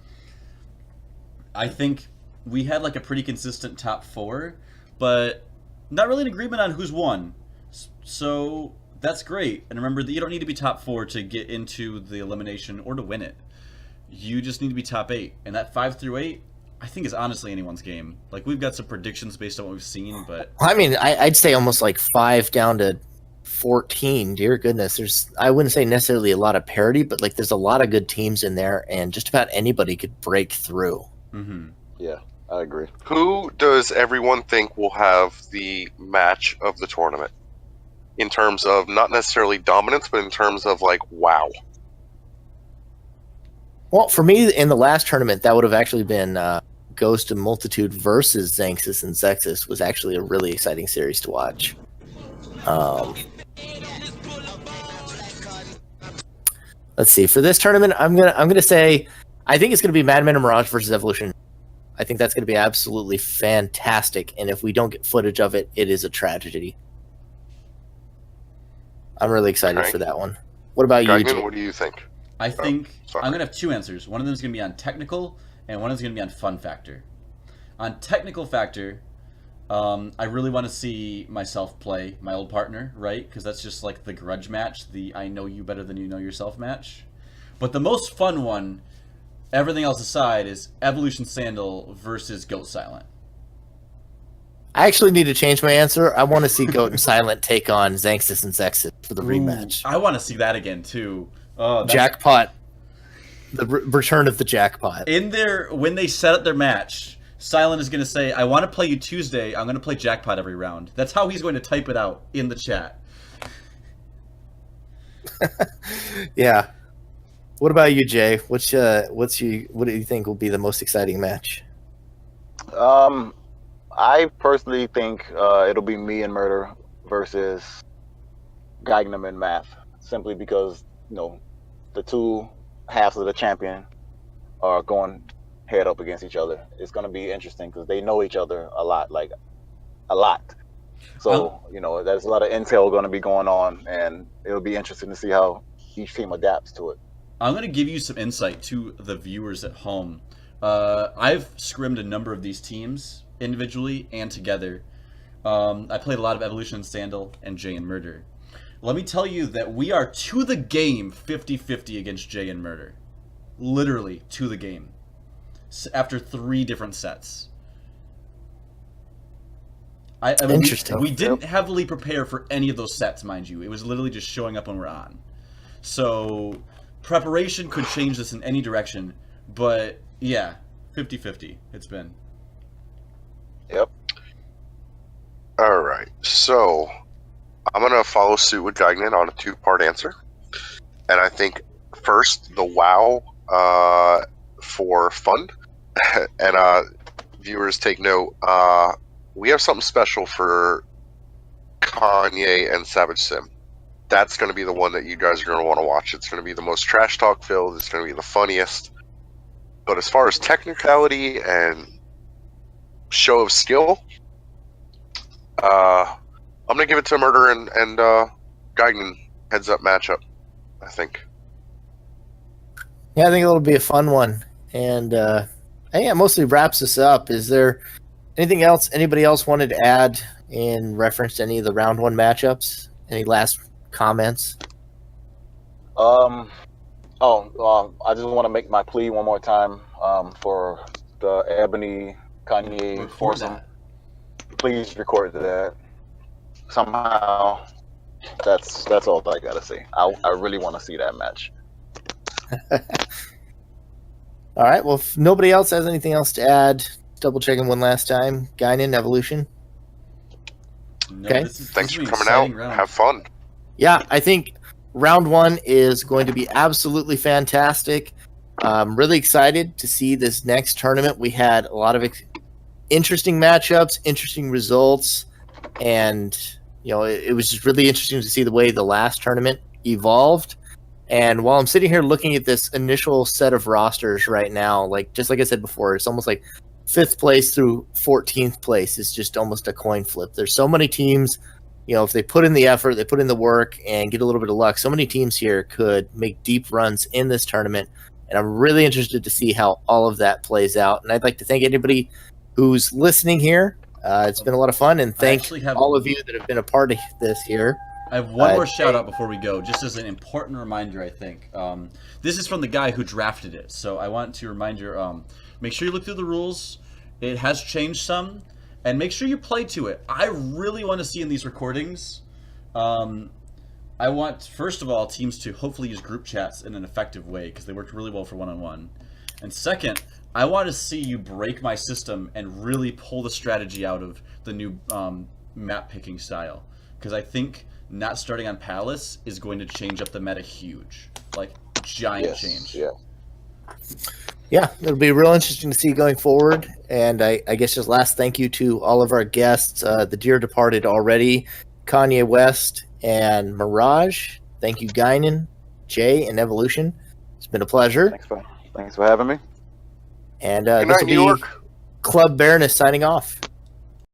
I think we had like a pretty consistent top 4, but not really an agreement on who's won. So that's great. And remember that you don't need to be top 4 to get into the elimination or to win it. You just need to be top 8. And that 5 through 8, I think is honestly anyone's game. Like, we've got some predictions based on what we've seen, but I mean, I'd say almost like 5 down to 14. Dear goodness, I wouldn't say necessarily a lot of parity, but like there's a lot of good teams in there, and just about anybody could break through. mm-hmm. Yeah, I agree. Who does everyone think will have the match of the tournament? In terms of not necessarily dominance, but in terms of like, wow. Well, for me, in the last tournament, that would have actually been Ghost and Multitude versus Xanxus and Zexus was actually a really exciting series to watch. Let's see. For this tournament, I'm gonna say I think it's gonna be Madman and Mirage versus Evolution. I think that's gonna be absolutely fantastic, and if we don't get footage of it, it is a tragedy. I'm really excited for that one. What about you, Geigen, Jay? what do you think? I think sorry. I'm going to have 2 answers. One of them is going to be on technical, and one is going to be on fun factor. On technical factor, I really want to see myself play my old partner, right? Because that's just like the grudge match, the I know you better than you know yourself match. But the most fun one, everything else aside, is Evolution Sandal versus Goat Silent. I actually need to change my answer. I want to see Goat and Silent take on Xanxus and Zexus for the rematch. I want to see that again, too. Oh, Jackpot. The return of the jackpot. In there, when they set up their match, Silent is going to say, I want to play you Tuesday. I'm going to play Jackpot every round. That's how he's going to type it out in the chat. Yeah. What about you, Jay? What do you think will be the most exciting match? I personally think it'll be me and Murder versus Geignum and Math, simply because the two halves of the champion are going head up against each other. It's going to be interesting because they know each other a lot. So there's a lot of intel going to be going on, and it'll be interesting to see how each team adapts to it. I'm going to give you some insight to the viewers at home. I've scrimmed a number of these teams individually and together. I played a lot of Evolution and Sandal and Jay and Murder. Let me tell you that we are to the game 50-50 against Jay and Murder. Literally to the game. After 3 different sets. I mean, Interesting. We didn't heavily prepare for any of those sets, mind you. It was literally just showing up when we're on. So, preparation could change this in any direction. But, yeah, 50-50 it's been. Yep. All right, so I'm going to follow suit with Geigen on a 2-part answer. And I think first, the WoW for fun. And viewers take note, we have something special for Kanye and Savage Sim. That's going to be the one that you guys are going to want to watch. It's going to be the most trash talk filled. It's going to be the funniest. But as far as technicality and show of skill, I'm going to give it to Murder and Geigen heads up matchup, I think. Yeah, I think it'll be a fun one. And I think that mostly wraps us up. Is there anything else anybody else wanted to add in reference to any of the round 1 matchups? Any last comments? I just want to make my plea one more time for the Ebony Kanye foursome. Please record that somehow. That's all I gotta say. I really want to see that match. All right. Well, if nobody else has anything else to add, double checking one last time. Guinan, Evolution. No, Okay. Thanks for coming out. Round. Have fun. Yeah, I think round 1 is going to be absolutely fantastic. I'm really excited to see this next tournament. We had a lot of interesting matchups, interesting results, and it was just really interesting to see the way the last tournament evolved. And while I'm sitting here looking at this initial set of rosters right now, just like I said before, it's almost like 5th place through 14th place is just almost a coin flip. There's so many teams, if they put in the effort, they put in the work and get a little bit of luck, so many teams here could make deep runs in this tournament. And I'm really interested to see how all of that plays out. And I'd like to thank anybody who's listening here. It's been a lot of fun, and thank all of you that have been a part of this here. I have one more Jay. shout out before we go, just as an important reminder. I think this is from the guy who drafted it, so I want to remind you. Make sure you look through the rules. It has changed some, and make sure you play to it. I really want to see in these recordings. I want, first of all, teams to hopefully use group chats in an effective way because they worked really well for one-on-one. And second, I want to see you break my system and really pull the strategy out of the new map picking style, because I think not starting on Palace is going to change up the meta huge, like giant change. Yeah, it'll be real interesting to see going forward. And I guess just last thank you to all of our guests, the dear departed already, Kanye West and Mirage. Thank you, Guinan, Jay, and Evolution. It's been a pleasure. Thanks for having me. And Good this night, will New be York. Club Baroness signing off.